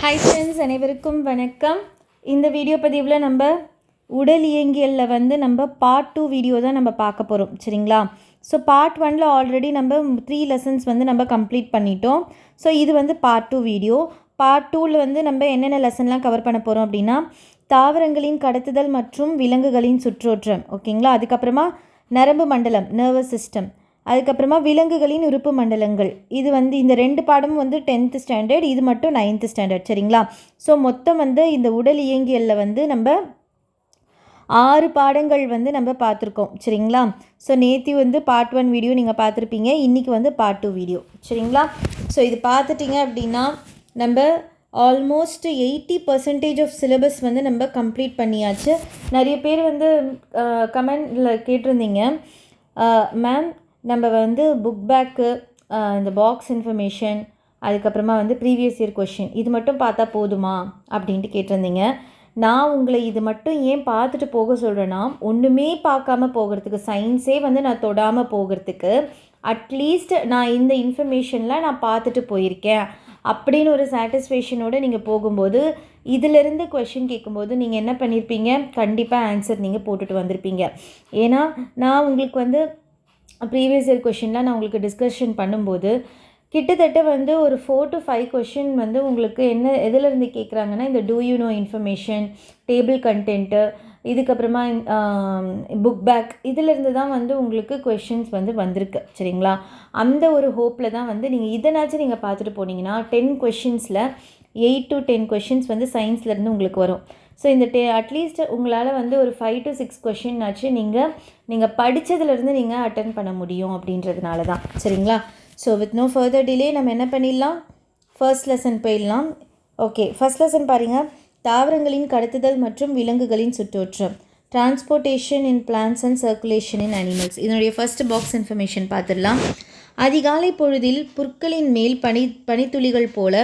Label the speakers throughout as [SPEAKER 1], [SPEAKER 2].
[SPEAKER 1] Hi friends, அனைவருக்கும் வணக்கம். இந்த வீடியோ பதிவில் நம்ம உடல் இயங்கியலில் நம்ம பார்ட் 2 வீடியோ தான் நம்ம பார்க்க போகிறோம். சரிங்களா? ஸோ பார்ட் 1ல் ஆல்ரெடி நம்ம 3 லெசன்ஸ் நம்ம கம்ப்ளீட் பண்ணிட்டோம். ஸோ இது பார்ட் 2 வீடியோ. பார்ட் 2ல் நம்ம என்னென்ன லெசன்லாம் கவர் பண்ண போகிறோம் அப்படின்னா, தாவரங்களின் கடத்துதல் மற்றும் விலங்குகளின் சுற்றோற்றம். ஓகேங்களா? அதுக்கப்புறமா நரம்பு மண்டலம், நர்வஸ் சிஸ்டம், அதுக்கப்புறமா விலங்குகளின் உறுப்பு மண்டலங்கள். இது இந்த 2 பாடமும் 10th ஸ்டாண்டர்ட், இது மட்டும் 9th ஸ்டாண்டர்ட். சரிங்களா? ஸோ மொத்தம் இந்த உடல் இயங்கியலில் நம்ம 6 பாடங்கள் நம்ம பார்த்துருக்கோம். சரிங்களா? ஸோ நேற்று பார்ட் 1 வீடியோ நீங்கள் பார்த்துருப்பீங்க. இன்றைக்கி பார்ட் 2 வீடியோ. சரிங்களா? ஸோ இது பார்த்துட்டிங்க அப்படின்னா நம்ம ஆல்மோஸ்ட் 80% ஆஃப் சிலபஸ் நம்ம கம்ப்ளீட் பண்ணியாச்சு. நிறைய பேர் கமெண்டில் கேட்டிருந்தீங்க, மேம் நம்ம புக் பேக்கு, இந்த பாக்ஸ் இன்ஃபர்மேஷன், அதுக்கப்புறமா ப்ரீவியஸ் இயர் கொஷின் இது மட்டும் பார்த்தா போதுமா அப்படின்ட்டு கேட்டிருந்தீங்க. நான் உங்களை இது மட்டும் ஏன் பார்த்துட்டு போக சொல்கிறேன்னா, ஒன்றுமே பார்க்காம போகிறதுக்கு, சயின்ஸே நான் தொடாமல் போகிறதுக்கு, அட்லீஸ்ட் நான் இந்த இன்ஃபர்மேஷனில் நான் பார்த்துட்டு போயிருக்கேன் அப்படின்னு ஒரு சாட்டிஸ்ஃபேக்ஷனோடு நீங்கள் போகும்போது, இதிலிருந்து கொஷின் கேட்கும்போது நீங்கள் என்ன பண்ணியிருப்பீங்க, கண்டிப்பாக ஆன்சர் நீங்கள் போட்டுட்டு வந்திருப்பீங்க. ஏன்னா நான் உங்களுக்கு ப்ரீவியஸ் இயர் கொஷின்லாம் நான் உங்களுக்கு டிஸ்கஷன் பண்ணும்போது கிட்டத்தட்ட ஒரு 4 to 5 கொஷின் உங்களுக்கு எதிலேருந்து கேட்குறாங்கன்னா, இந்த do you know information, table content, இதுக்கப்புறமா புக் பேக், இதிலேருந்து தான் உங்களுக்கு கொஷின்ஸ் வந்திருக்கு. சரிங்களா? அந்த ஒரு ஹோப்பில் தான் நீங்கள் இதனாச்சும் நீங்கள் பார்த்துட்டு போனீங்கன்னா 10 கொஷின்ஸில் 8 to 10 கொஷின்ஸ் சயின்ஸ்லேருந்து உங்களுக்கு வரும். ஸோ இந்த அட்லீஸ்ட் உங்களால் ஒரு 5 to 6 கொஷின் ஆச்சு நீங்கள் படித்ததுலேருந்து நீங்கள் அட்டன் பண்ண முடியும் அப்படின்றதுனால தான். சரிங்களா? So with no further delay நம்ம என்ன பண்ணிடலாம், ஃபர்ஸ்ட் லெசன் போயிடலாம். ஓகே, ஃபர்ஸ்ட் லெசன் பாருங்கள். தாவரங்களின் கடத்துதல் மற்றும் விலங்குகளின் சுற்றோற்றம், transportation in plants and circulation in animals. இதனுடைய ஃபர்ஸ்ட் பாக்ஸ் இன்ஃபர்மேஷன் பார்த்துடலாம். அதிகாலை பொழுதில் புற்களின் மேல் பனித்துளிகள் போல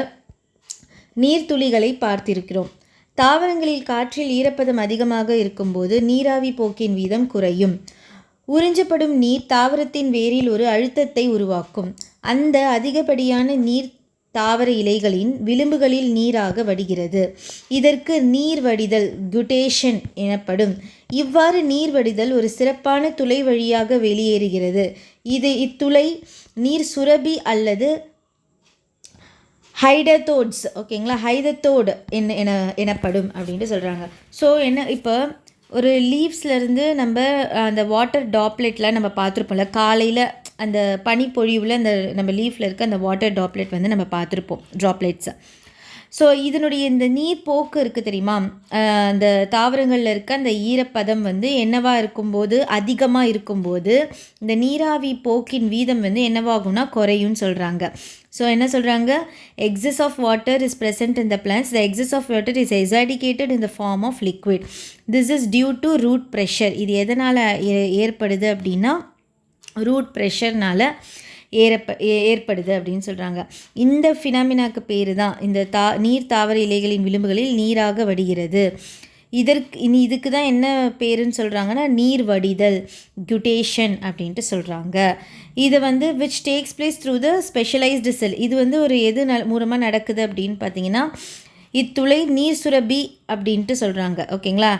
[SPEAKER 1] நீர்த்துளிகளை பார்த்திருக்கிறோம். தாவரங்களில் காற்றில் ஈரப்பதம் அதிகமாக இருக்கும்போது நீராவி போக்கின் வீதம் குறையும். உறிஞ்சப்படும் நீர் தாவரத்தின் வேரில் ஒரு அழுத்தத்தை உருவாக்கும். அந்த அதிகப்படியான நீர் தாவர இலைகளின் விளிம்புகளில் நீராக வடிகிறது. இதற்கு நீர் வடிதல், குட்டேஷன் எனப்படும். இவ்வாறு நீர் வடிதல் ஒரு சிறப்பான துளை வழியாக வெளியேறுகிறது. இத்துளை நீர் சுரபி அல்லது ஹைடத்தோட்ஸ், ஓகேங்களா, ஹைடத்தோடு எனப்படும் அப்படின்ட்டு சொல்கிறாங்க. ஸோ இப்போ ஒரு லீவ்ஸ்லேருந்து நம்ம அந்த வாட்டர் டாப்லெட்டில் நம்ம பார்த்துருப்போம்ல, காலையில் அந்த பனிப்பொழிவில் அந்த நம்ம லீஃபில் இருக்க அந்த வாட்டர் டாப்லெட் நம்ம பார்த்துருப்போம், ட்ராப்லெட்ஸை. ஸோ இதனுடைய இந்த நீர் போக்கு இருக்குது தெரியுமா, அந்த தாவரங்களில் இருக்க அந்த ஈரப்பதம் என்னவாக இருக்கும்போது, அதிகமாக இருக்கும்போது இந்த நீராவி போக்கின் வீதம் என்னவாகும்னா குறையும்னு சொல்கிறாங்க. ஸோ என்ன சொல்கிறாங்க, excess of water is present in the plants. The excess of water is exadicated in the form of liquid. This is due to root pressure. இது எதனால் ஏற்படுது அப்படின்னா, ரூட் ப்ரெஷர்னால் ஏற்படுது அப்படின்னு சொல்கிறாங்க. இந்த ஃபினாமினாக்கு பேர் தான் இந்த நீர் தாவர இலைகளின் விளிம்புகளில் நீராக வடிகிறது. இதுக்கு தான் என்ன பேருன்னு சொல்கிறாங்கன்னா, நீர் வடிதல், குட்டேஷன் அப்படின்ட்டு சொல்கிறாங்க. இது which takes place through the specialised cell. இது ஒரு எது மூலமாக நடக்குது அப்படின்னு பார்த்தீங்கன்னா, இத்துளை நீர் சுரபி அப்படின்ட்டு சொல்கிறாங்க. ஓகேங்களா?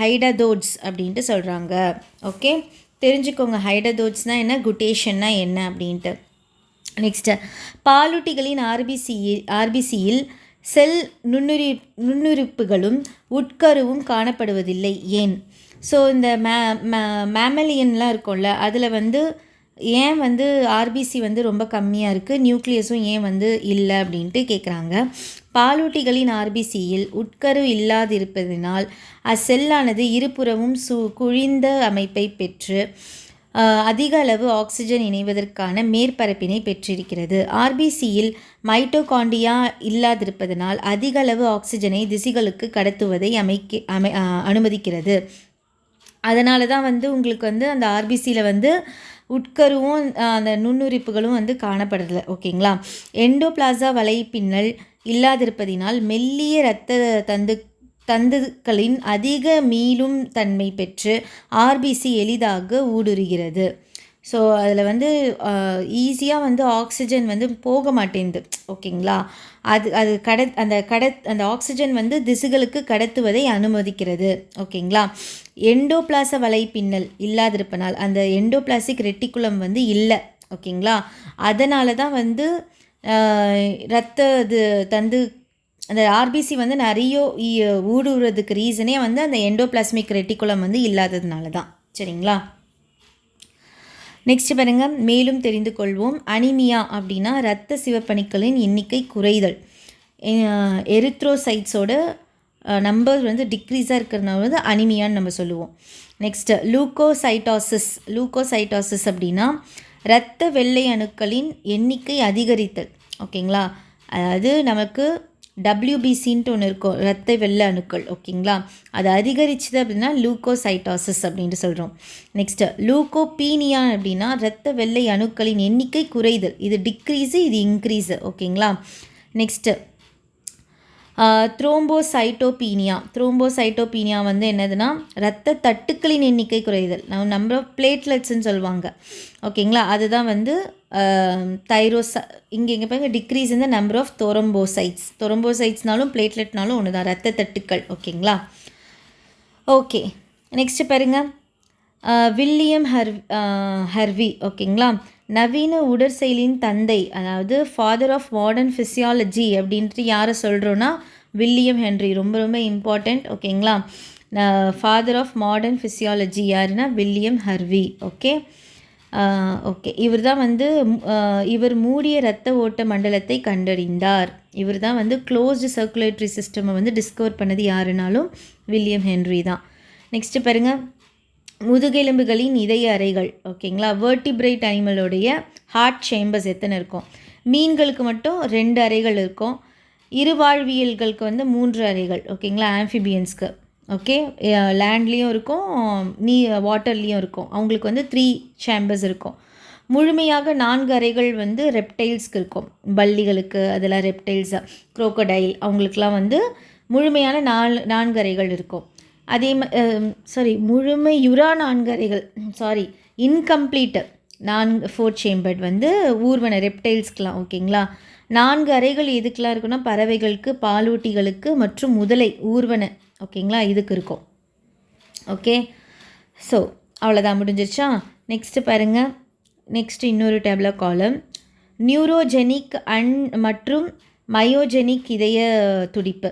[SPEAKER 1] ஹைடதோட்ஸ் அப்படின்ட்டு சொல்கிறாங்க. ஓகே, தெரிஞ்சுக்கோங்க ஹைடதோட்ஸ்னால் என்ன, குட்டேஷன்னா என்ன அப்படின்ட்டு. நெக்ஸ்ட்டு, பாலூட்டிகளின் ஆர்பிசியில் செல் நுண்ணுறுப்புகளும் உட்கருவும் காணப்படுவதில்லை. ஏன்? ஸோ இந்த மேமலியன்லாம் இருக்கும்ல, அதில் ஏன் ஆர்பிசி ரொம்ப கம்மியாக இருக்குது, நியூக்ளியஸும் ஏன் இல்லை அப்படின்ட்டு கேட்குறாங்க. பாலூட்டிகளின் ஆர்பிசியில் உட்கரு இல்லாதிருப்பதினால் அச்செல்லானது இருபுறமும் குழிந்த அமைப்பை பெற்று அதிக அளவு ஆக்சிஜன் இணைவதற்கான மேற்பரப்பினை பெற்றிருக்கிறது. ஆர்பிசியில் மைட்டோகாண்டியா இல்லாதிருப்பதனால் அதிக அளவு ஆக்சிஜனை திசுகளுக்கு கடத்துவதை அனுமதிக்கிறது. அதனால தான் உங்களுக்கு அந்த ஆர்பிசியில் உட்கருவும் அந்த நுண்ணுறுப்புகளும் காணப்படுறது. ஓகேங்களா? எண்டோபிளாசா வலைப்பின்னல் இல்லாதிருப்பதினால் மெல்லிய இரத்த தந்துக்களின் அதிக மீளும் தன்மை பெற்று ஆர்பிசி எளிதாக ஊடுருகிறது. ஸோ அதில் வந்து ஈஸியாக வந்து ஆக்சிஜன் வந்து போக மாட்டேங்குது. ஓகேங்களா? அது அது அந்த ஆக்சிஜன் வந்து திசுகளுக்கு கடத்துவதை அனுமதிக்கிறது. ஓகேங்களா? எண்டோபிளாச வலைப்பின்னல் இல்லாதிருப்பனால் அந்த எண்டோபிளாஸ்டிக் ரெட்டிகுலம் வந்து இல்லை. ஓகேங்களா? அதனால தான் வந்து இரத்த இது தந்து அந்த ஆர்பிசி வந்து நிறைய ஊடுருவதுக்கு ரீசனே வந்து அந்த எண்டோபிளாஸ்மிக் ரெட்டிகுலம் வந்து இல்லாததுனால தான். சரிங்களா? நெக்ஸ்ட் பாருங்கள், மேலும் தெரிந்து கொள்வோம். அனிமியா அப்படின்னா இரத்த சிவப்பணுக்களின் எண்ணிக்கை குறைதல். எரித்ரோசைட்ஸோட நம்பர் வந்து டிக்ரீஸாக இருக்கிறதுனால வந்து அனிமியான்னு நம்ம சொல்லுவோம். நெக்ஸ்ட்டு லூக்கோசைட்டாசிஸ் அப்படின்னா இரத்த வெள்ளை அணுக்களின் எண்ணிக்கை அதிகரித்தல். ஓகேங்களா? அதாவது நமக்கு WBCன்ட்டு ஒன்று இருக்கும், இரத்த வெள்ளை அணுக்கள். ஓகேங்களா? அது அதிகரிச்சுது அப்படின்னா லூக்கோசைட்டாசிஸ் அப்படின்ட்டு சொல்கிறோம். நெக்ஸ்ட்டு லூக்கோபீனியா அப்படின்னா இரத்த வெள்ளை அணுக்களின் எண்ணிக்கை குறைதல். இது டிக்ரீஸு, இது இன்க்ரீஸு. ஓகேங்களா? நெக்ஸ்ட்டு த்ரோம்போசைட்டோபீனியா வந்து என்னதுன்னா இரத்த தட்டுக்களின் எண்ணிக்கை குறைதல். நம்பர் ஆஃப் பிளேட்லெட்ஸ்ன்னு சொல்லுவாங்க. ஓகேங்களா? அதுதான் வந்து இங்கே பாருங்க, டிக்ரீஸ் இந்த நம்பர் ஆஃப் தொரம்போசைட்ஸ்னாலும் பிளேட்லெட்னாலும் ஒன்று தான், இரத்த தட்டுக்கள். ஓகேங்களா? ஓகே, நெக்ஸ்ட்டு பாருங்கள், வில்லியம் ஹர்வி. ஓகேங்களா? நவீன உடற்செயலின் தந்தை, அதாவது ஃபாதர் ஆஃப் மாடர்ன் ஃபிசியாலஜி அப்படின்ட்டு யாரை சொல்கிறோன்னா வில்லியம் ஹென்ரி. ரொம்ப ரொம்ப இம்பார்ட்டண்ட். ஓகேங்களா? ஃபாதர் ஆஃப் மாடர்ன் ஃபிசியாலஜி யாருன்னா வில்லியம் ஹர்வி. ஓகே, இவர் தான் வந்து இவர் மூடிய இரத்த ஓட்ட மண்டலத்தை கண்டறிந்தார். இவர் தான் வந்து க்ளோஸ்டு சர்க்குலேட்டரி சிஸ்டமை வந்து டிஸ்கவர் பண்ணது யாருனாலும் வில்லியம் ஹென்ரி தான். நெக்ஸ்ட்டு பாருங்கள், முதுகெலும்புகளின் இதய அறைகள். ஓகேங்களா? வேர்டிபிரேட் அனிமலோடைய ஹார்ட் சேம்பர்ஸ் எத்தனை இருக்கும்? மீன்களுக்கு மட்டும் 2 அறைகள் இருக்கும். இருவாழ்வியல்களுக்கு வந்து 3 அறைகள். ஓகேங்களா? ஆம்ஃபிபியன்ஸ்க்கு. ஓகே, லேண்ட்லேயும் இருக்கும், வாட்டர்லேயும் இருக்கும். அவங்களுக்கு வந்து 3 சேம்பர்ஸ் இருக்கும். முழுமையாக 4 அறைகள் வந்து ரெப்டைல்ஸ்க்கு இருக்கும். பல்லிகளுக்கு, அதெல்லாம் ரெப்டைல்ஸ், குரோக்கடைல், அவங்களுக்குலாம் வந்து முழுமையான 4 அறைகள் இருக்கும். அதே முழுமையுறா 4 அறைகள், இன்கம்ப்ளீட் 4 சேம்பர்ட் வந்து ஊர்வன ரெப்டைல்ஸ்க்கெலாம். ஓகேங்களா? 4 அறைகள் எதுக்கெலாம் இருக்குன்னா பறவைகளுக்கு, பாலூட்டிகளுக்கு மற்றும் முதலை ஊர்வன. ஓகேங்களா? இதுக்கு இருக்கும். ஓகே, ஸோ அவ்வளோதான், முடிஞ்சிருச்சா? நெக்ஸ்ட்டு பாருங்கள், நெக்ஸ்ட்டு இன்னொரு டேபிளர் காலம், நியூரோஜெனிக் மற்றும் மயோஜெனிக் இதய துடிப்பு.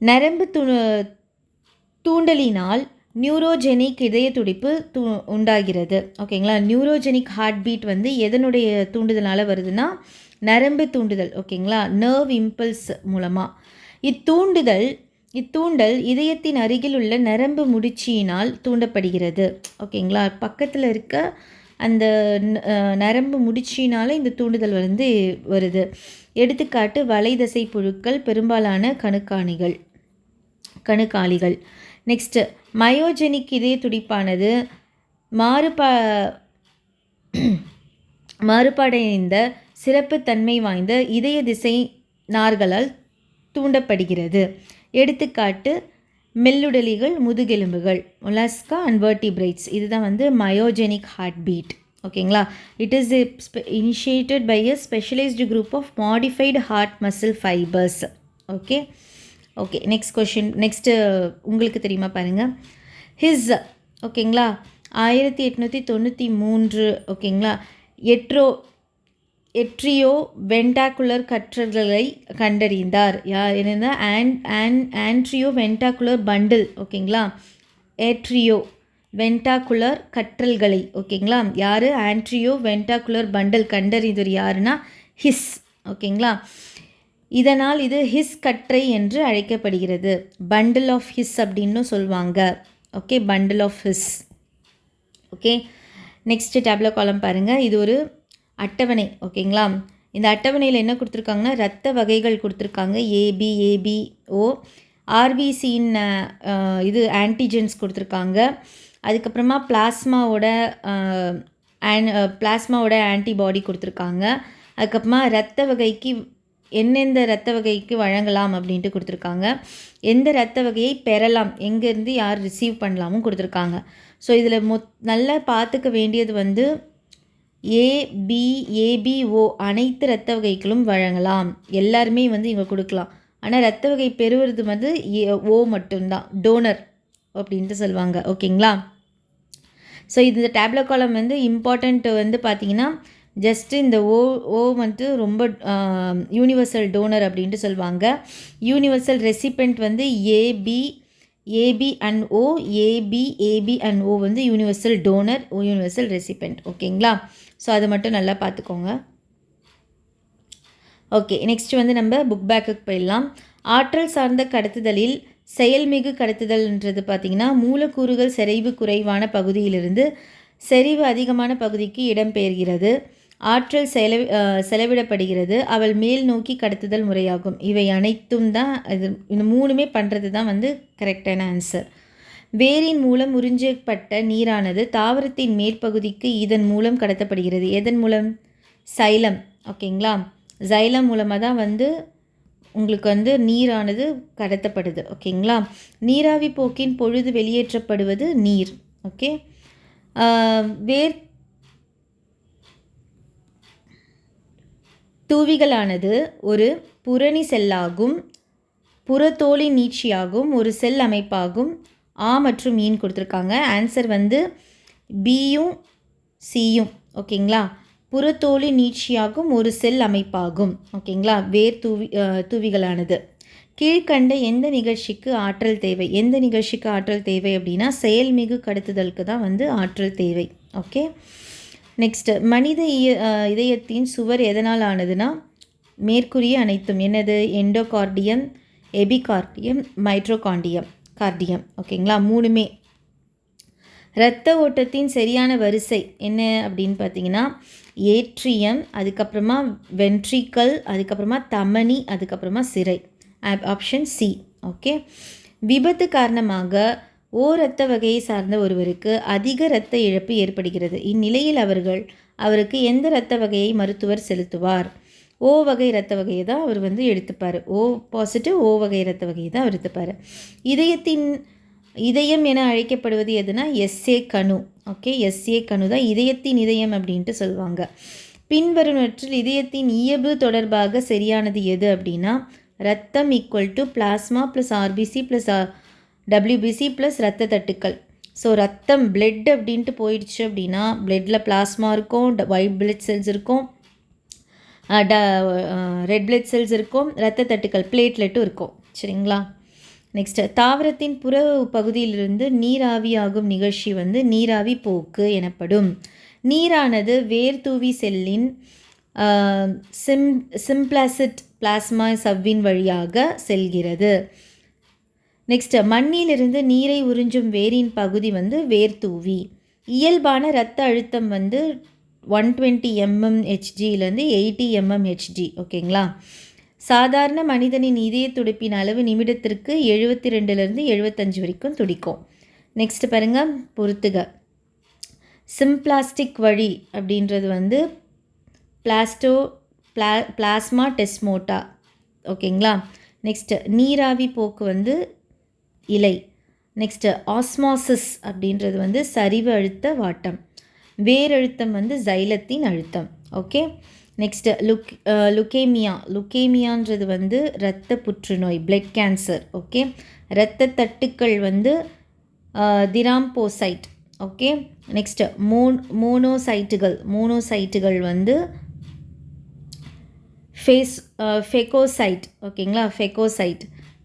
[SPEAKER 1] நரம்பு தூண்டலினால் நியூரோஜெனிக் இதய துடிப்பு உண்டாகிறது. ஓகேங்களா? நியூரோஜெனிக் ஹார்ட் பீட் வந்து எதனுடைய தூண்டுதலால் வருதுன்னா நரம்பு தூண்டுதல். ஓகேங்களா? நர்வ் இம்பல்ஸ் மூலமாக. இத்தூண்டல் இதயத்தின் அருகில் உள்ள நரம்பு முடிச்சியினால் தூண்டப்படுகிறது. ஓகேங்களா? பக்கத்தில் இருக்க அந்த நரம்பு முடிச்சினால் இந்த தூண்டுதல் வந்து வருது. எடுத்துக்காட்டு வலைதசை புழுக்கள், பெரும்பாலான கணுக்காலிகள். நெக்ஸ்ட்டு மயோஜெனிக் இதய துடிப்பானது மாறுபாடைந்த சிறப்பு தன்மை வாய்ந்த இதய திசை நார்களால் தூண்டப்படுகிறது. எடுத்துக்காட்டு மெல்லுடலிகள், முதுகெலும்புகள், மொலஸ்கா அண்ட் வெர்டிபிரேட்ஸ். இதுதான் வந்து மயோஜெனிக் ஹார்ட் பீட். ஓகேங்களா? It is initiated by a specialised group of modified heart muscle fibres. Okay, next question. Next உங்களுக்கு தெரியுமா பாருங்கள், ஓகேங்களா? 1893. ஓகேங்களா? எட்ரியோ வென்டாக்குலர் கற்றல்களை கண்டறிந்தார். என்னென்னா ஆண்ட்ரியோ வென்டாக்குலர் பண்டில். ஓகேங்களா? ஏட்ரியோ வென்டாக்குலர் கற்றல்களை. ஓகேங்களா? யார்? ஆண்ட்ரியோ வென்டாக்குலர் பண்டில் கண்டறிந்தவர் யாருன்னா ஹிஸ். ஓகேங்களா? இதனால் இது ஹிஸ் கற்றை என்று அழைக்கப்படுகிறது. பண்டில் ஆஃப் ஹிஸ் அப்படின்னு சொல்லுவாங்க. Okay, bundle of His. Okay, next tablet column பாருங்கள். இது ஒரு அட்டவணை. ஓகேங்களா? இந்த அட்டவணையில் என்ன கொடுத்துருக்காங்கன்னா இரத்த வகைகள் கொடுத்துருக்காங்க. ஏபிஓ, ஆர்பிசியின் இது ஆன்டிஜென்ஸ் கொடுத்துருக்காங்க. அதுக்கப்புறமா பிளாஸ்மாவோட ஆன்டிபாடி கொடுத்துருக்காங்க. அதுக்கப்புறமா இரத்த வகைக்கு எந்தெந்த இரத்த வகைக்கு வழங்கலாம் அப்படின்ட்டு கொடுத்துருக்காங்க. எந்த இரத்த வகையை பெறலாம், எங்கேருந்து யார் ரிசீவ் பண்ணலாமும் கொடுத்துருக்காங்க. ஸோ இதில் நல்லா பார்த்துக்க வேண்டியது வந்து ஏபிஓ அனைத்து இரத்த வகைகளும் வழங்கலாம், எல்லாருமே வந்து இங்கே கொடுக்கலாம். ஆனால் இரத்த வகை பெறுவது வந்து ஓ மட்டும்தான், டோனர் அப்படின்ட்டு சொல்லுவாங்க. ஓகேங்களா? ஸோ இந்த டேப்லெட் காலம் வந்து இம்பார்ட்டண்ட் வந்து பார்த்திங்கன்னா ஜஸ்ட்டு இந்த ஓ வந்து ரொம்ப யூனிவர்சல் டோனர் அப்படின்ட்டு சொல்லுவாங்க. யூனிவர்சல் ரெசிபெண்ட் வந்து AB and O, AB and O வந்து யூனிவர்சல் டோனர், யூனிவர்சல் ரெசிபெண்ட். ஓகேங்களா? ஸோ அதை மட்டும் நல்லா பார்த்துக்கோங்க. ஓகே, நெக்ஸ்ட் வந்து நம்ம புக் பேக்குக்கு போயிடலாம். ஆற்றல் சார்ந்த கடத்துதலில் செயல்மிகு கடத்துதல்ன்றது பார்த்திங்கன்னா மூலக்கூறுகள் செறிவு குறைவான பகுதியிலிருந்து செறிவு அதிகமான பகுதிக்கு இடம்பெயர்கிறது. ஆற்றல் செலவிடப்படுகிறது. அவள் மேல் நோக்கி கடத்துதல் முறையாகும். இவை அனைத்தும் தான் இந்த மூணுமே பண்ணுறது தான் வந்து கரெக்டான ஆன்சர். வேரின் மூலம் உறிஞ்சப்பட்ட நீரானது தாவரத்தின் மேற்பகுதிக்கு இதன் மூலம் கடத்தப்படுகிறது. எதன் மூலம்? சைலம். ஓகேங்களா? சைலம் மூலமாக தான் வந்து உங்களுக்கு வந்து நீரானது கடத்தப்படுது. ஓகேங்களா? நீராவி போக்கின் பொழுது வெளியேற்றப்படுவது நீர். ஓகே, வேர் தூவிகளானது ஒரு புறணி செல்லாகும், புறத்தோலி நீட்சியாகும், ஒரு செல் அமைப்பாகும். மற்றும் ஈன் கொடுத்துருக்காங்க. ஆன்சர் வந்து பியும் சியும். ஓகேங்களா? புறத்தோலி நீட்சியாகும், ஒரு செல் அமைப்பாகும். ஓகேங்களா? வேர் தூவிகளானது. கீழ்கண்ட எந்த நிகழ்ச்சிக்கு ஆற்றல் தேவை? எந்த நிகழ்ச்சிக்கு ஆற்றல் தேவை அப்படின்னா செயல்மிகு கடத்துதலுக்கு தான் வந்து ஆற்றல் தேவை. ஓகே, நெக்ஸ்ட்டு மனித இதயத்தின் சுவர் எதனால் ஆனதுன்னா மேற்கூறிய அனைத்தும். என்னது? Endocardium, epicardium, myocardium. ஓகேங்களா? மூணுமே. இரத்த ஓட்டத்தின் சரியான வரிசை என்ன அப்படின்னு பார்த்தீங்கன்னா ஏட்ரியம், அதுக்கப்புறமா வென்ட்ரிக்கல், அதுக்கப்புறமா தமனி, அதுக்கப்புறமா சிரை. Option C. ஓகே, விபத்து காரணமாக இரத்த வகையை சார்ந்த ஒருவருக்கு அதிக இரத்த இழப்பு ஏற்படுகிறது. இந்நிலையில் அவருக்கு எந்த இரத்த வகையை மருத்துவர் செலுத்துவார்? ஓ வகை இரத்த வகையை தான் அவர் வந்து எடுத்துப்பார். ஓ பாசிட்டிவ் ஓ வகை இரத்த வகையை தான் அவர் எடுத்துப்பார். இதயம் என அழைக்கப்படுவது எதுனா எஸ்ஏ கணு. ஓகே, எஸ்ஏ கணு தான் இதயத்தின் இதயம் அப்படின்ட்டு சொல்லுவாங்க. பின்வருவனவற்றில் இதயத்தின் இயல்பு தொடர்பாக சரியானது எது அப்படின்னா ரத்தம் equal to plasma plus RBC plus WBC plus ரத்த தட்டுக்கள். ஸோ ரத்தம் பிளட் அப்படின்ட்டு போயிடுச்சு அப்படின்னா பிளட்டில் பிளாஸ்மா இருக்கும், ஒயிட் பிளட் செல்ஸ் இருக்கும், ரெட் பிளட் செல்ஸ் இருக்கும், ரத்த தட்டுக்கள் பிளேட்லெட்டும் இருக்கும். சரிங்களா? நெக்ஸ்ட்டு தாவரத்தின் புற பகுதியிலிருந்து நீராவியாகும் நிகழ்ச்சி வந்து நீராவி போக்கு எனப்படும். நீரானது வேர்தூவி செல்லின் சிம்ப்ளாசிட் பிளாஸ்மா சவ்வின் வழியாக செல்கிறது. நெக்ஸ்ட்டு மண்ணிலிருந்து நீரை உறிஞ்சும் வேரின் பகுதி வந்து வேர்தூவி. இயல்பான இரத்த அழுத்தம் வந்து 120 mmHgலேருந்து 80 mmHg. ஓகேங்களா? சாதாரண மனிதனின் இதய துடிப்பின் அளவு நிமிடத்திற்கு 72லேருந்து 75 வரைக்கும் துடிக்கும். நெக்ஸ்ட் பாருங்கள், பொறுத்துக. சிம்பிளாஸ்டிக் வழி அப்படின்றது வந்து பிளாஸ்மா டெஸ்மோட்டா. ஓகேங்களா? நெக்ஸ்ட்டு நீராவி போக்கு வந்து இலை. நெக்ஸ்ட்டு ஆஸ்மாசிஸ் அப்படின்றது வந்து சரிவு அழுத்த வாட்டம். வேரழுத்தம் வந்து சைலத்தின் அழுத்தம். ஓகே, நெக்ஸ்ட்டு லுக்கேமியான்றது வந்து இரத்த புற்றுநோய், பிளட் கேன்சர். ஓகே, இரத்த தட்டுக்கள் வந்து திராம்போசைட். ஓகே, நெக்ஸ்ட்டு மோனோசைட்டுகள் வந்து ஃபெகோசைட். ஓகேங்களா? ஃபெகோசைட்.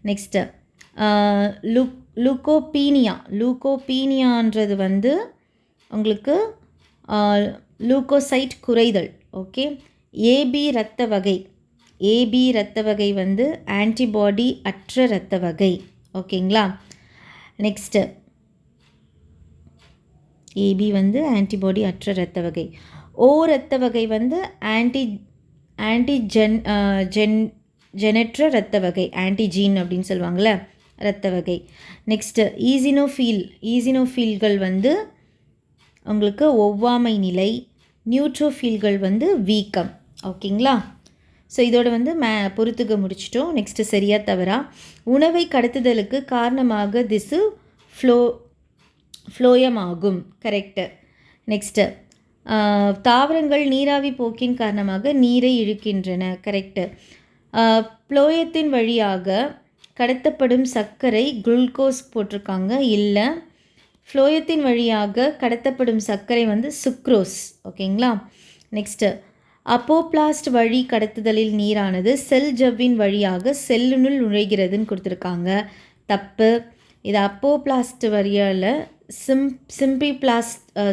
[SPEAKER 1] நெக்ஸ்ட்டு லூக்கோபீனியான்றது வந்து உங்களுக்கு லூக்கோசைட் குறைதல். ஓகே, ஏபி இரத்த வகை வந்து ஆன்டிபாடி அற்ற இரத்த வகை. ஓகேங்களா? நெக்ஸ்ட்டு ஏபி வந்து ஆன்டிபாடி அற்ற இரத்த வகை. ஓ இரத்த வகை வந்து ஜெனற்ற இரத்த வகை, ஆன்டிஜீன் அப்படின்னு சொல்லுவாங்கள்ல, இரத்த வகை. நெக்ஸ்ட்டு ஈசினோஃபீல்கள் வந்து உங்களுக்கு ஒவ்வாமை நிலை. நியூட்ரோஃபீல்கள் வந்து வீக்கம். ஓகேங்களா? ஸோ இதோட வந்து பொறுத்துக்க முடிச்சிட்டோம். நெக்ஸ்ட்டு சரியா தவறா? உணவை கடத்துதலுக்கு காரணமாக திசு ஃப்ளோயம் ஆகும். கரெக்டு. நெக்ஸ்ட்டு தாவரங்கள் நீராவி போக்கின் காரணமாக நீரை இழுக்கின்றன. கரெக்டு. ப்ளோயத்தின் வழியாக கடத்தப்படும் சர்க்கரை குளுக்கோஸ் போட்டிருக்காங்க. இல்லை, ஃப்ளோயத்தின் வழியாக கடத்தப்படும் சர்க்கரை வந்து சுக்ரோஸ். ஓகேங்களா. நெக்ஸ்ட்டு அப்போப்ளாஸ்ட் வழி கடத்துதலில் நீரானது செல் ஜவ்வின் வழியாக செல்லுனுள் நுழைகிறதுன்னு கொடுத்துருக்காங்க. தப்பு. இது அப்போப்ளாஸ்ட் வழியால்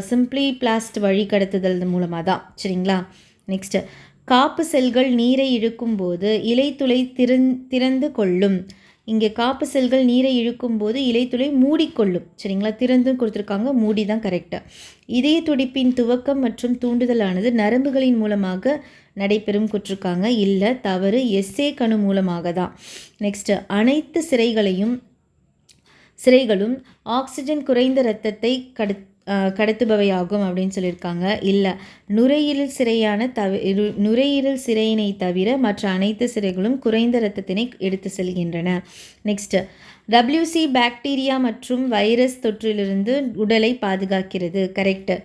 [SPEAKER 1] சிம்பிளி பிளாஸ்ட் வழி கடத்துதல் மூலமாக தான். சரிங்களா. நெக்ஸ்ட்டு காப்பு செல்கள் நீரை இழுக்கும்போது இலைத்துளை திறந்து கொள்ளும். இங்கே காப்பு செல்கள் நீரை இழுக்கும்போது இலைத்துளை மூடிக்கொள்ளும். சரிங்களா. திறந்து கொடுத்துருக்காங்க, மூடி தான் கரெக்டாக. இதய துடிப்பின் துவக்கம் மற்றும் தூண்டுதலானது நரம்புகளின் மூலமாக நடைபெறும் கொடுத்துருக்காங்க. இல்லை, தவறு. எஸ்ஏ கணு மூலமாக தான். நெக்ஸ்ட்டு அனைத்து சிரைகளும் ஆக்சிஜன் குறைந்த இரத்தத்தை கடத்துபவையாகும் அப்படின்னு சொல்லியிருக்காங்க. இல்லை, நுரையீரல் சிரையினை தவிர மற்ற அனைத்து சிரைகளும் குறைந்த இரத்தத்தினை எடுத்து செல்கின்றன. நெக்ஸ்ட்டு WC பாக்டீரியா மற்றும் வைரஸ் தொற்றிலிருந்து உடலை பாதுகாக்கிறது. கரெக்டு.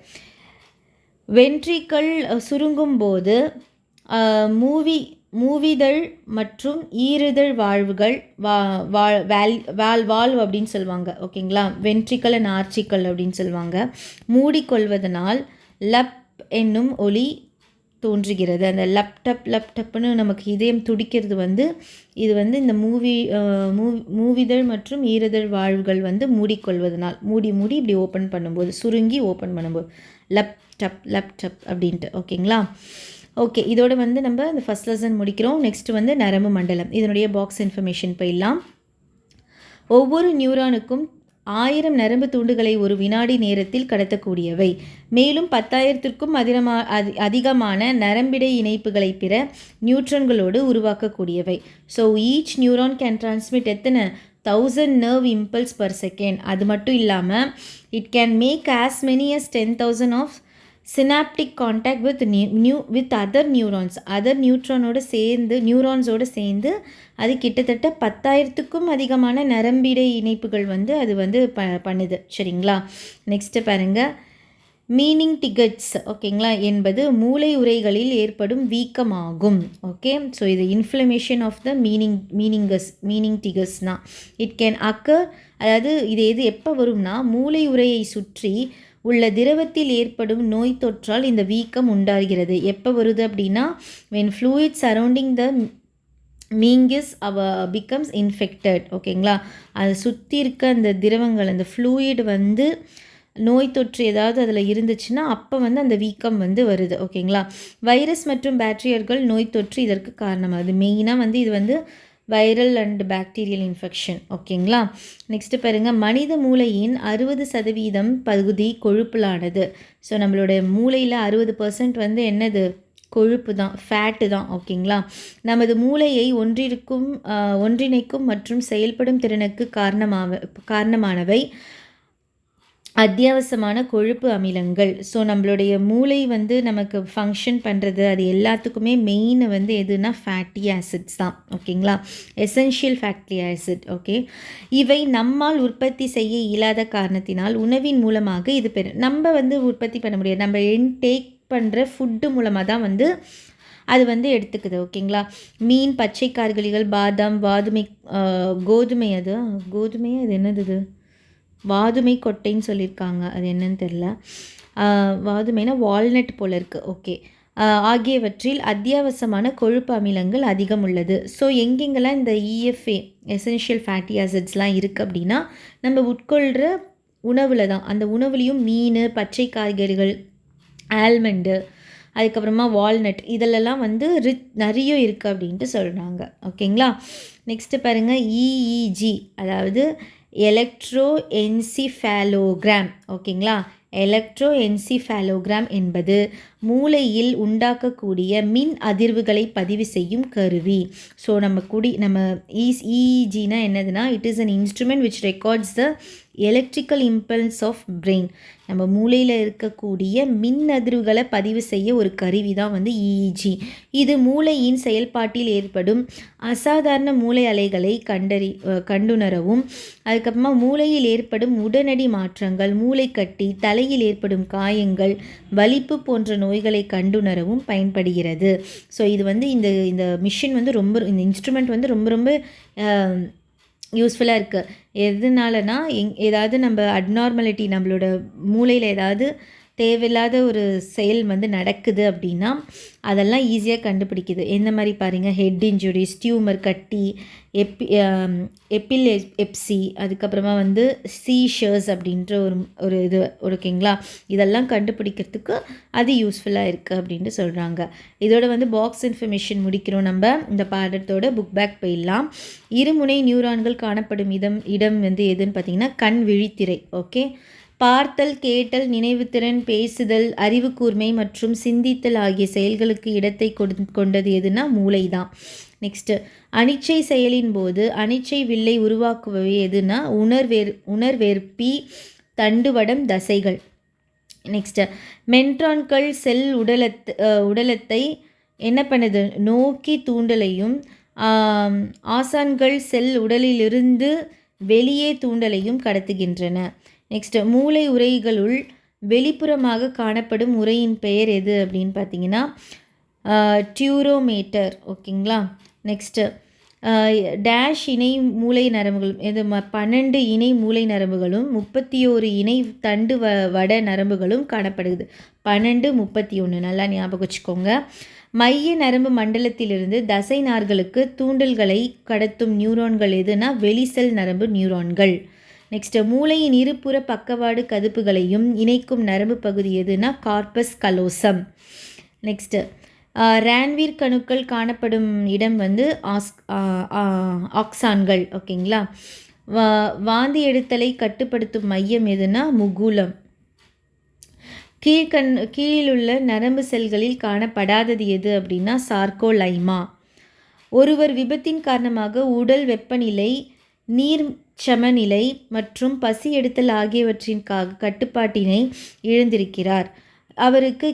[SPEAKER 1] வென்ட்ரிக்கல் சுருங்கும் போது மூவிதழ் மற்றும் ஈறுதழ் வாழ்வுகள் வால்வ் அப்படின்னு சொல்லுவாங்க. ஓகேங்களா. வென்ட்ரிக்கல் அண்ட் ஆர்ச்சிக்கல் அப்படின்னு சொல்லுவாங்க. மூடிக்கொள்வதனால் லப் என்னும் ஒலி தோன்றுகிறது. அந்த லப்டப்னு நமக்கு இதயம் துடிக்கிறது வந்து இது வந்து இந்த மூவிதழ் மற்றும் ஈறுதழ் வாழ்வுகள் வந்து மூடிக்கொள்வதனால் மூடி இப்படி ஓப்பன் பண்ணும்போது, சுருங்கி ஓப்பன் பண்ணும்போது லப்டப் அப்படின்ட்டு. ஓகேங்களா. ஓகே, இதோட வந்து நம்ம இந்த ஃபஸ்ட் லெசன் முடிக்கிறோம். நெக்ஸ்ட் வந்து நரம்பு மண்டலம். இதனுடைய பாக்ஸ் இன்ஃபர்மேஷன் போயிடலாம். ஒவ்வொரு நியூரானுக்கும் 1000 நரம்பு தூண்டுகளை ஒரு வினாடி நேரத்தில் கடத்தக்கூடியவை. மேலும் 10,000க்கும் அதிகமான நரம்பிடை இணைப்புகளை பிற நியூட்ரான்களோடு உருவாக்கக்கூடியவை. So each neuron can transmit எத்தனை 1000 நர்வ் இம்பல்ஸ் பர் செகண்ட். அது மட்டும் இல்லாமல் it can make as many as 10,000 of synaptic contact with other நியூரான்ஸோடு சேர்ந்து அது கிட்டத்தட்ட 10,000க்கும் அதிகமான நரம்பிடை இணைப்புகள் வந்து அது வந்து பண்ணுது. சரிங்களா. நெக்ஸ்ட்டு பாருங்கள், மீனிங் டிகட்ஸ். ஓகேங்களா, என்பது மூளை உறைகளில் ஏற்படும் வீக்கமாகும். ஓகே, ஸோ இது இன்ஃப்ளமேஷன் ஆஃப் த மீனிங் டிகஸ்னா இட் கேன் அக்கர். அதாவது இது எப்போ வரும்னா மூளை உறையை சுற்றி உள்ள திரவத்தில் ஏற்படும் நோய் தொற்றால் இந்த வீக்கம் உண்டாகிறது. எப்போ வருது அப்படின்னா when fluid surrounding the meninges becomes infected. ஓகேங்களா. அதை சுற்றி இருக்க அந்த திரவங்கள், அந்த ஃப்ளூயிட் வந்து நோய் தொற்று ஏதாவது அதில் இருந்துச்சுன்னா அப்போ வந்து அந்த வீக்கம் வந்து வருது. ஓகேங்களா. வைரஸ் மற்றும் பாக்டீரியாக்கள் நோய் தொற்று இதற்கு காரணமாகுது. மெயினாக வந்து இது வந்து வைரல் அண்ட் பாக்டீரியல் இன்ஃபெக்ஷன். ஓகேங்களா. நெக்ஸ்ட்டு பாருங்கள், மனித மூளையின் 60% பகுதி கொழுப்பிலானது. ஸோ நம்மளோட மூளையில் 60% வந்து என்னது? கொழுப்பு தான், ஃபேட்டு தான். ஓகேங்களா. நமது மூளையை ஒன்றிணைக்கும் மற்றும் செயல்படும் திறனுக்கு காரணமானவை அத்தியாவசியமான கொழுப்பு அமிலங்கள். ஸோ நம்மளுடைய மூளை வந்து நமக்கு ஃபங்க்ஷன் பண்ணுறது அது எல்லாத்துக்குமே மெயின் வந்து எதுனா ஃபேட்டி ஆசிட்ஸ் தான். ஓகேங்களா. Essential fatty acid. ஓகே, இவை நம்மால் உற்பத்தி செய்ய இயலாத காரணத்தினால் உணவின் மூலமாக இது நம்ம வந்து உற்பத்தி பண்ண முடியாது. நம்ம இன்டேக் பண்ணுற ஃபுட்டு மூலமாக தான் வந்து அது வந்து எடுத்துக்குது. ஓகேங்களா. மீன், பச்சை காய்கறிகள், பாதாம், கோதுமையா இது என்னது? வாதுமை கொட்டைன்னு சொல்லியிருக்காங்க, அது என்னன்னு தெரில. வாதுமைனா வால்நட் போல் இருக்குது. ஓகே, ஆகியவற்றில் அத்தியாவசியமான கொழுப்பு அமிலங்கள் அதிகம் உள்ளது. ஸோ எங்கெங்கெல்லாம் இந்த EFA எசென்ஷியல் ஃபேட்டி ஆசிட்ஸ்லாம் இருக்குது அப்படின்னா நம்ம உட்கொள்கிற உணவில் தான். அந்த உணவுலேயும் மீன், பச்சை காய்கறிகள், ஆல்மண்டு, அதுக்கப்புறமா வால்நட் இதிலெல்லாம் வந்து நிறைய இருக்குது அப்படின்ட்டு சொல்கிறாங்க. ஓகேங்களா. நெக்ஸ்ட்டு பாருங்கள், EEG அதாவது எலக்ட்ரோஎன்சிஃபாலோகிராம். ஓகேங்களா. எலக்ட்ரோஎன்சிஃபாலோகிராம் என்பது மூளையில் உண்டாக்கக்கூடிய மின் அதிர்வுகளை பதிவு செய்யும் கருவி. ஸோ நம்ம EEGனா என்னதுன்னா it is an instrument which records the electrical impulse of brain. நம்ம மூளையில் இருக்கக்கூடிய மின் அதிர்வுகளை பதிவு செய்ய ஒரு கருவி தான் வந்து EEG. இது மூளையின் செயல்பாட்டில் ஏற்படும் அசாதாரண மூளை அலைகளை கண்டுணரவும், அதுக்கப்புறமா மூளையில் ஏற்படும் உடனடி மாற்றங்கள், மூளைக்கட்டி, தலையில் ஏற்படும் காயங்கள், வலிப்பு போன்ற நோய்களை கண்டுணரவும் பயன்படுகிறது. ஸோ இது வந்து இந்த மிஷின் வந்து இந்த இன்ஸ்ட்ருமெண்ட் வந்து ரொம்ப ரொம்ப யூஸ்ஃபுல்லாக இருக்குது. எதனாலனா ஏதாவது நம்ம அப்நார்மாலிட்டி, நம்மளோட மூளையில் ஏதாவது தேவையில்லாத ஒரு செயல் வந்து நடக்குது அப்படின்னா அதெல்லாம் ஈஸியாக கண்டுபிடிக்குது. எந்த மாதிரி பாருங்கள், ஹெட் இன்ஜுரிஸ், டியூமர், கட்டி, எப்சி, அதுக்கப்புறமா வந்து சீஷர்ஸ் அப்படின்ற ஒரு இது ஓகேங்களா. இதெல்லாம் கண்டுபிடிக்கிறதுக்கு அது யூஸ்ஃபுல்லாக இருக்குது அப்படின்ட்டு சொல்கிறாங்க. இதோட வந்து பாக்ஸ் இன்ஃபர்மேஷன் முடிக்கிறோம். நம்ம இந்த பாடத்தோட புக் பேக் போயிடலாம். இருமுனை நியூரான்கள் காணப்படும் இடம் வந்து எதுன்னு பார்த்தீங்கன்னா கண் விழித்திரை. ஓகே, பார்த்தல், கேட்டல், நினைவுத்திறன், பேசுதல், அறிவு கூர்மை மற்றும் சிந்தித்தல் ஆகிய செயல்களுக்கு இடத்தை கொண்டது எதுனா மூளை தான். நெக்ஸ்ட்டு, அனிச்சை செயலின் போது அனிச்சை வில்லை உருவாக்குபவை எதுனா உணர்வேற்பி, தண்டுவடம், தசைகள். நெக்ஸ்ட்டு, மென்ட்ரான்கள் செல் உடலத்தை என்ன பண்ணுது, நோக்கி தூண்டலையும், ஆசான்கள் செல் உடலிலிருந்து வெளியே தூண்டலையும் கடத்துகின்றன. நெக்ஸ்ட்டு, மூளை உறைகளுள் வெளிப்புறமாக காணப்படும் உறையின் பெயர் எது அப்படின்னு பார்த்தீங்கன்னா டியூரோமேட்டர். ஓகேங்களா. நெக்ஸ்ட்டு, டேஷ் இணை மூளை நரம்புகளும், இது 12 இணை மூளை நரம்புகளும் 31 இணை தண்டு வட நரம்புகளும் காணப்படுது. 12, 31 நல்லா ஞாபகம் வச்சுக்கோங்க. மைய நரம்பு மண்டலத்திலிருந்து தசை நார்களுக்கு தூண்டல்களை கடத்தும் நியூரான்கள் எதுனா வெளிசெல் நரம்பு நியூரான்கள். நெக்ஸ்ட்டு, மூளையின் இருபுற பக்கவாடு கதுப்புகளையும் இணைக்கும் நரம்பு பகுதி எதுனா கார்பஸ் கலோசம். நெக்ஸ்ட்டு, ரான்வீர் கணுக்கள் காணப்படும் இடம் வந்து ஆக்சான்கள். ஓகேங்களா. வாந்தி எடுத்தலை கட்டுப்படுத்தும் மையம் எதுனா முகுலம். கீழுள்ள நரம்பு செல்களில் காணப்படாதது எது அப்படின்னா சார்கோலைமா. ஒருவர் விபத்தின் காரணமாக உடல் வெப்பநிலை, நீர் சமநிலை மற்றும் பசி எடுத்தல் ஆகியவற்றின் கட்டுப்பாட்டினை இழந்திருக்கிறார். அவருக்கு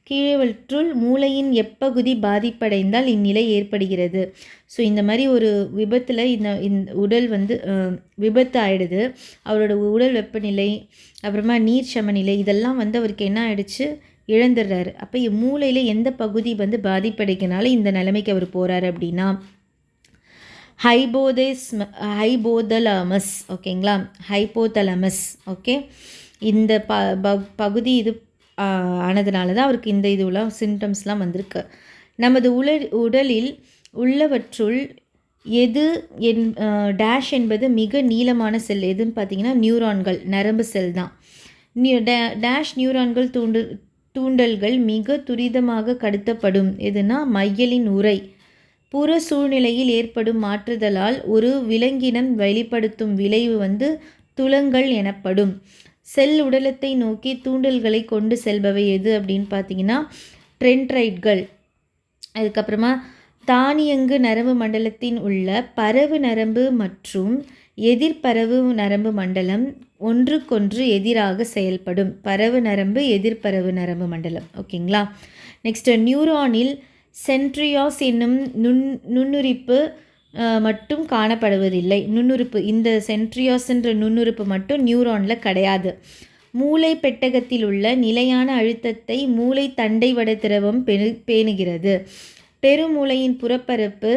[SPEAKER 1] கீழவற்றுள் மூளையின் எப்பகுதி பாதிப்படைந்தால் இந்நிலை ஏற்படுகிறது. ஸோ இந்த மாதிரி ஒரு விபத்தில் இந்த உடல் வந்து விபத்து ஆகிடுது. அவரோட உடல் வெப்பநிலை, அப்புறமா நீர் சமநிலை, இதெல்லாம் வந்து அவருக்கு என்ன ஆகிடுச்சு, இழந்துடுறாரு. அப்போ மூளையில் எந்த பகுதி வந்து பாதிப்படைக்கனால இந்த நிலைமைக்கு அவர் போகிறாரு அப்படின்னா ஹைபோதலமஸ். ஓகேங்களா, ஹைபோதலமஸ். ஓகே, இந்த பகுதி இது ஆனதுனால தான் அவருக்கு இந்த இதுலாம் சிம்டம்ஸ்லாம் வந்திருக்கு. நமது உடலில் உள்ளவற்றுள் எது டேஷ் என்பது மிக நீளமான செல் எதுன்னு பார்த்தீங்கன்னா நியூரான்கள், நரம்பு செல் தான். டேஷ் நியூரான்கள் தூண்டல்கள் மிக துரிதமாக கடத்தப்படும் எதுனா மையலின் உறை. புற சூழ்நிலையில் ஏற்படும் மாற்றுதலால் ஒரு விலங்கினம் வெளிப்படுத்தும் விளைவு வந்து துலங்கள் எனப்படும். செல் உடலத்தை நோக்கி தூண்டல்களை கொண்டு செல்பவை எது அப்படின்னு பார்த்தீங்கன்னா டென்ட்ரைட்கள். அதுக்கப்புறமா தானியங்கு நரம்பு மண்டலத்தின் உள்ள பரவு நரம்பு மற்றும் எதிர்பரவு நரம்பு மண்டலம் ஒன்றுக்கொன்று எதிராக செயல்படும். பரவு நரம்பு, எதிர்பரவு நரம்பு மண்டலம். ஓகேங்களா. நெக்ஸ்ட்டு, நியூரானில் சென்ட்ரியாஸ் என்னும் நுண்ணுறுப்பு மட்டும் காணப்படுவதில்லை. நுண்ணுறுப்பு, இந்த சென்ட்ரியாஸ்ன்ற நுண்ணுறுப்பு மட்டும் நியூரானில் கிடையாது. மூளை பெட்டகத்தில் உள்ள நிலையான அழுத்தத்தை மூளை தண்டை வட திரவம் பேணுகிறது. பெருமூளையின் புறப்பரப்பு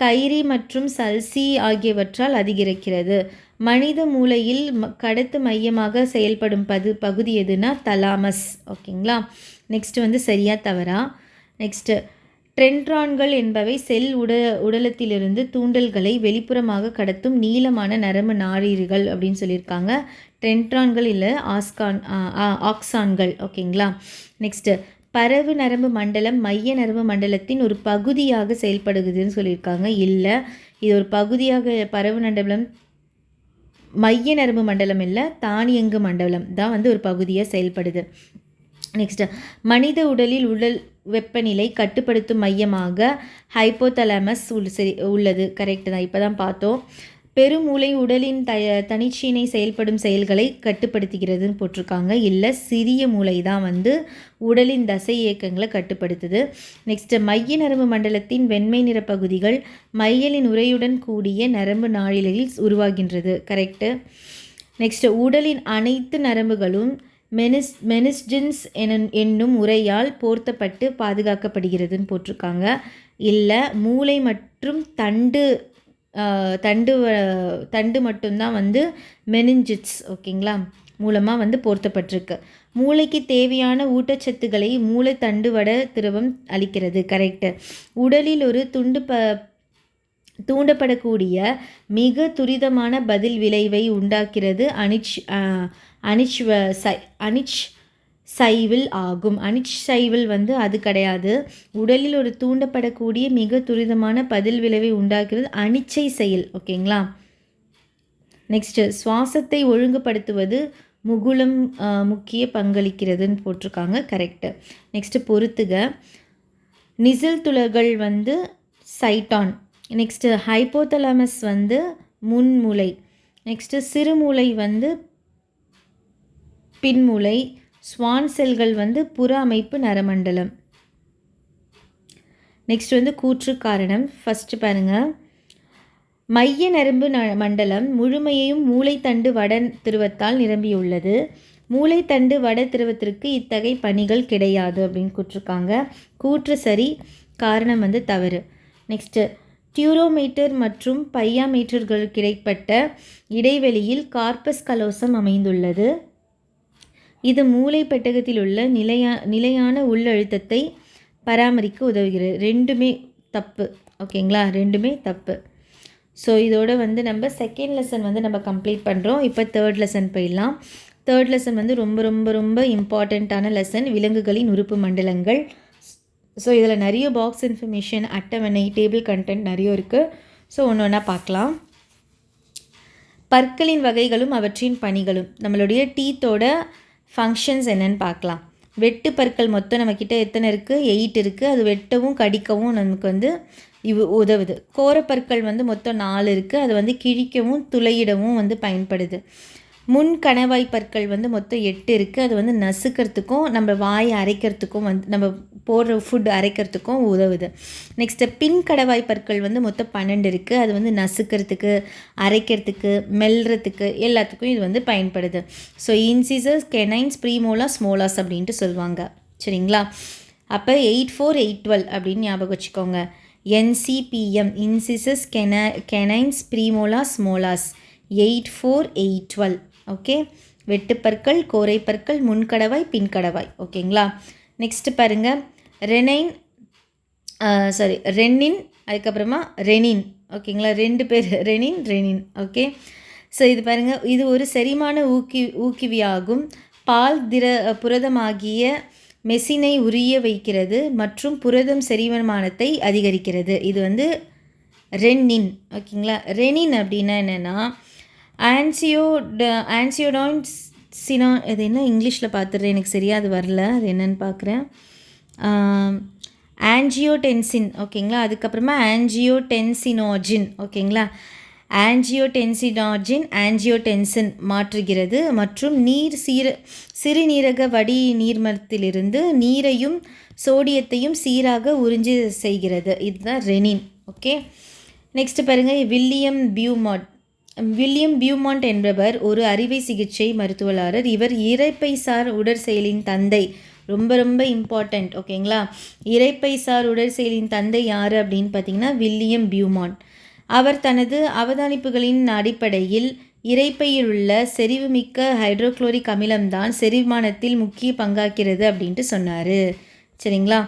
[SPEAKER 1] கைரி மற்றும் சல்சி ஆகியவற்றால் அதிகரிக்கிறது. மனித மூளையில் கடத்து மையமாக செயல்படும் பகுதி எதுனா தலாமஸ். ஓகேங்களா. நெக்ஸ்ட் வந்து சரியா தவறா. நெக்ஸ்ட்டு, டென்ட்ரான்கள் என்பவை செல் உடலத்திலிருந்து தூண்டல்களை வெளிப்புறமாக கடத்தும் நீளமான நரம்பு நாளீறுகள் அப்படின்னு சொல்லியிருக்காங்க. டென்ட்ரான்கள் இல்லை, ஆக்சான்கள். ஓகேங்களா. நெக்ஸ்ட்டு, பரவு நரம்பு மண்டலம் மைய நரம்பு மண்டலத்தின் ஒரு பகுதியாக செயல்படுகிறதுன்னு சொல்லியிருக்காங்க. இல்லை, இது ஒரு பகுதியாக பரவு மண்டலம் மைய நரம்பு மண்டலம் இல்லை, தானியங்கு மண்டலம் தான் வந்து ஒரு பகுதியாக செயல்படுது. நெக்ஸ்ட்டு, மனித உடலில் உடல் வெப்பநிலை கட்டுப்படுத்தும் மையமாக ஹைப்போதலாமஸ் உள்ளது. கரெக்டு தான், இப்போ தான் பார்த்தோம். பெருமூளை உடலின் தனிச்சீனை செயல்படும் செயல்களை கட்டுப்படுத்துகிறதுன்னு போட்டிருக்காங்க. இல்லை, சிறிய மூளை தான் வந்து உடலின் தசை இயக்கங்களை கட்டுப்படுத்துது. நெக்ஸ்ட்டு மைய நரம்பு மண்டலத்தின் வெண்மை நிற பகுதிகள் மையலின் உரையுடன் கூடிய நரம்பு நாளிலையில் உருவாகின்றது. கரெக்டு. நெக்ஸ்ட்டு உடலின் அனைத்து நரம்புகளும் மெனிஸ்ஜின்ஸ் என்னும் உரையால் போர்த்தப்பட்டு பாதுகாக்கப்படுகிறதுன்னு போட்டிருக்காங்க. இல்லை, மூளை மற்றும் தண்டு மட்டும்தான் வந்து மெனிஞ்சிட்ஸ் ஓகேங்களா மூலமாக வந்து போர்த்தப்பட்டிருக்கு. மூளைக்கு தேவையான ஊட்டச்சத்துக்களை மூளை தண்டுவட திரவம் அளிக்கிறது. கரெக்டு. உடலில் ஒரு தூண்டப்படக்கூடிய மிக துரிதமான பதில் விளைவை உண்டாக்கிறது அனிச் சைவில் ஆகும். அனிச்சைவில் வந்து அது கிடையாது. உடலில் ஒரு தூண்டப்படக்கூடிய மிக துரிதமான பதில் விளைவை உண்டாக்குறது அனிச்சை செயல். ஓகேங்களா. நெக்ஸ்ட்டு சுவாசத்தை ஒழுங்குபடுத்துவது முகுளம் முக்கிய பங்களிக்கிறதுன்னு போட்டிருக்காங்க. கரெக்டு. நெக்ஸ்ட்டு பொறுத்துக. நிசில் துளர்கள் வந்து சைட்டான். நெக்ஸ்ட்டு ஹைப்போதலாமஸ் வந்து முன்மூளை. நெக்ஸ்ட்டு சிறுமூளை வந்து பின்மூளை. ஸ்வான் செல்கள் வந்து புற அமைப்பு நரமண்டலம். நெக்ஸ்ட் வந்து கூற்று காரணம். ஃபஸ்ட்டு பாருங்கள். மைய நரம்பு மண்டலம் முழுமையையும் மூளைத்தண்டு வட திரவத்தால் நிரம்பியுள்ளது. மூளைத்தண்டு வட திரவத்திற்கு இத்தகை பணிகள் கிடையாது அப்படின்னு கூற்றிருக்காங்க. கூற்று சரி, காரணம் வந்து தவறு. நெக்ஸ்ட்டு டியூரோமீட்டர் மற்றும் பையாமீட்டர்களுக்கு இடைப்பட்ட இடைவெளியில் கார்பஸ் கலோசம் அமைந்துள்ளது. இது மூளை பெட்டகத்தில் உள்ள நிலையான உள்ளழுத்தத்தை பராமரிக்க உதவுகிறது. ரெண்டுமே தப்பு. ஓகேங்களா, ரெண்டுமே தப்பு. ஸோ இதோட வந்து நம்ம செகண்ட் லெசன் வந்து நம்ம கம்ப்ளீட் பண்ணுறோம். இப்போ தேர்ட் லெசன் போயிடலாம். தேர்ட் லெசன் வந்து ரொம்ப ரொம்ப ரொம்ப இம்பார்ட்டண்ட்டான லெசன், விலங்குகளின் உறுப்பு மண்டலங்கள். ஸோ இதில் நிறைய பாக்ஸ் இன்ஃபர்மேஷன், அட்டவணை, டேபிள் கண்டென்ட் நிறைய இருக்குது. ஸோ ஒன்று ஒன்றா பார்க்கலாம். பற்களின் வகைகளும் அவற்றின் பணிகளும். நம்மளுடைய டீத்தோட ஃபங்க்ஷன்ஸ் என்னென்னு பார்க்கலாம். வெட்டு பற்கள் மொத்தம் நம்மக்கிட்ட எத்தனை இருக்குது? 8 இருக்குது. அது வெட்டவும் கடிக்கவும் நமக்கு வந்து உதவுது. கோரப்பற்கள் வந்து மொத்தம் 4 இருக்குது. அது வந்து கிழிக்கவும் துளையிடவும் வந்து பயன்படுது. முன் கணவாய் பற்கள் வந்து மொத்தம் 8 இருக்குது. அது வந்து நசுக்கிறதுக்கும் நம்ம வாயை அரைக்கிறதுக்கும் வந்து நம்ம போடுற ஃபுட் அரைக்கிறதுக்கும் உதவுது. நெக்ஸ்ட்டு பின் கடவாய் பற்கள் வந்து மொத்தம் 12 இருக்குது. அது வந்து நசுக்கிறதுக்கு, அரைக்கிறதுக்கு, மெல்றதுக்கு எல்லாத்துக்கும் இது வந்து பயன்படுது. So incisors, canines, premolars, molars அப்படின்ட்டு சொல்லுவாங்க. சரிங்களா. அப்போ 8, 4, 8, 12 அப்படின்னு ஞாபகம் வச்சுக்கோங்க. NCPM, incisors, canines, premolars, molars. 8, 4, 8, 12. Okay. வெட்டுப்பற்கள், கோரைப்பற்கள், முன்கடவாய், பின்கடவாய். ஓகேங்களா. நெக்ஸ்ட்டு பாருங்கள். ரெனின், அதுக்கப்புறமா ரெனின். ஓகேங்களா, 2 பேர் ரெனின். ஓகே. ஸோ இது பாருங்கள். இது ஒரு செரிமான ஊக்குவியாகும். பால் புரதமாகிய மெசினை உரிய வைக்கிறது மற்றும் புரதம் செரிமானத்தை அதிகரிக்கிறது. இது வந்து ரெனின். ஓகேங்களா. ரெனின் அப்படின்னா என்னென்னா ஆன்சியோடான்சினா, இது என்ன இங்கிலீஷில் பார்த்துடுறேன், எனக்கு சரியாக அது வரல, அது என்னென்னு பார்க்குறேன். ஆன்ஜியோடென்சின். ஓகேங்களா. அதுக்கப்புறமா ஆன்ஜியோடென்சினோஜின். ஓகேங்களா. ஆன்ஜியோடென்சின் மாற்றுகிறது மற்றும் சிறுநீரக வடி நீர்மத்திலிருந்து நீரையும் சோடியத்தையும் சீராக உறிஞ்சி செய்கிறது. இதுதான் ரெனின். ஓகே. நெக்ஸ்ட் பாருங்கள். வில்லியம் பியூமாண்ட் என்பவர் ஒரு அறுவை சிகிச்சை மருத்துவராளர். இவர் இரைப்பைசார் உடற்செயலின் தந்தை. ரொம்ப ரொம்ப இம்பார்ட்டண்ட். ஓகேங்களா. இரைப்பைசார் உடற்செயலின் தந்தை யார் அப்படின்னு பார்த்தீங்கன்னா வில்லியம் பியூமாண்ட். அவர் தனது அவதானிப்புகளின் அடிப்படையில் இரைப்பையில் உள்ள செறிவுமிக்க ஹைட்ரோக்ளோரிக் அமிலம்தான் செரிமானத்தில் முக்கிய பங்காக்கிறது அப்படின்ட்டு சொன்னார். சரிங்களா.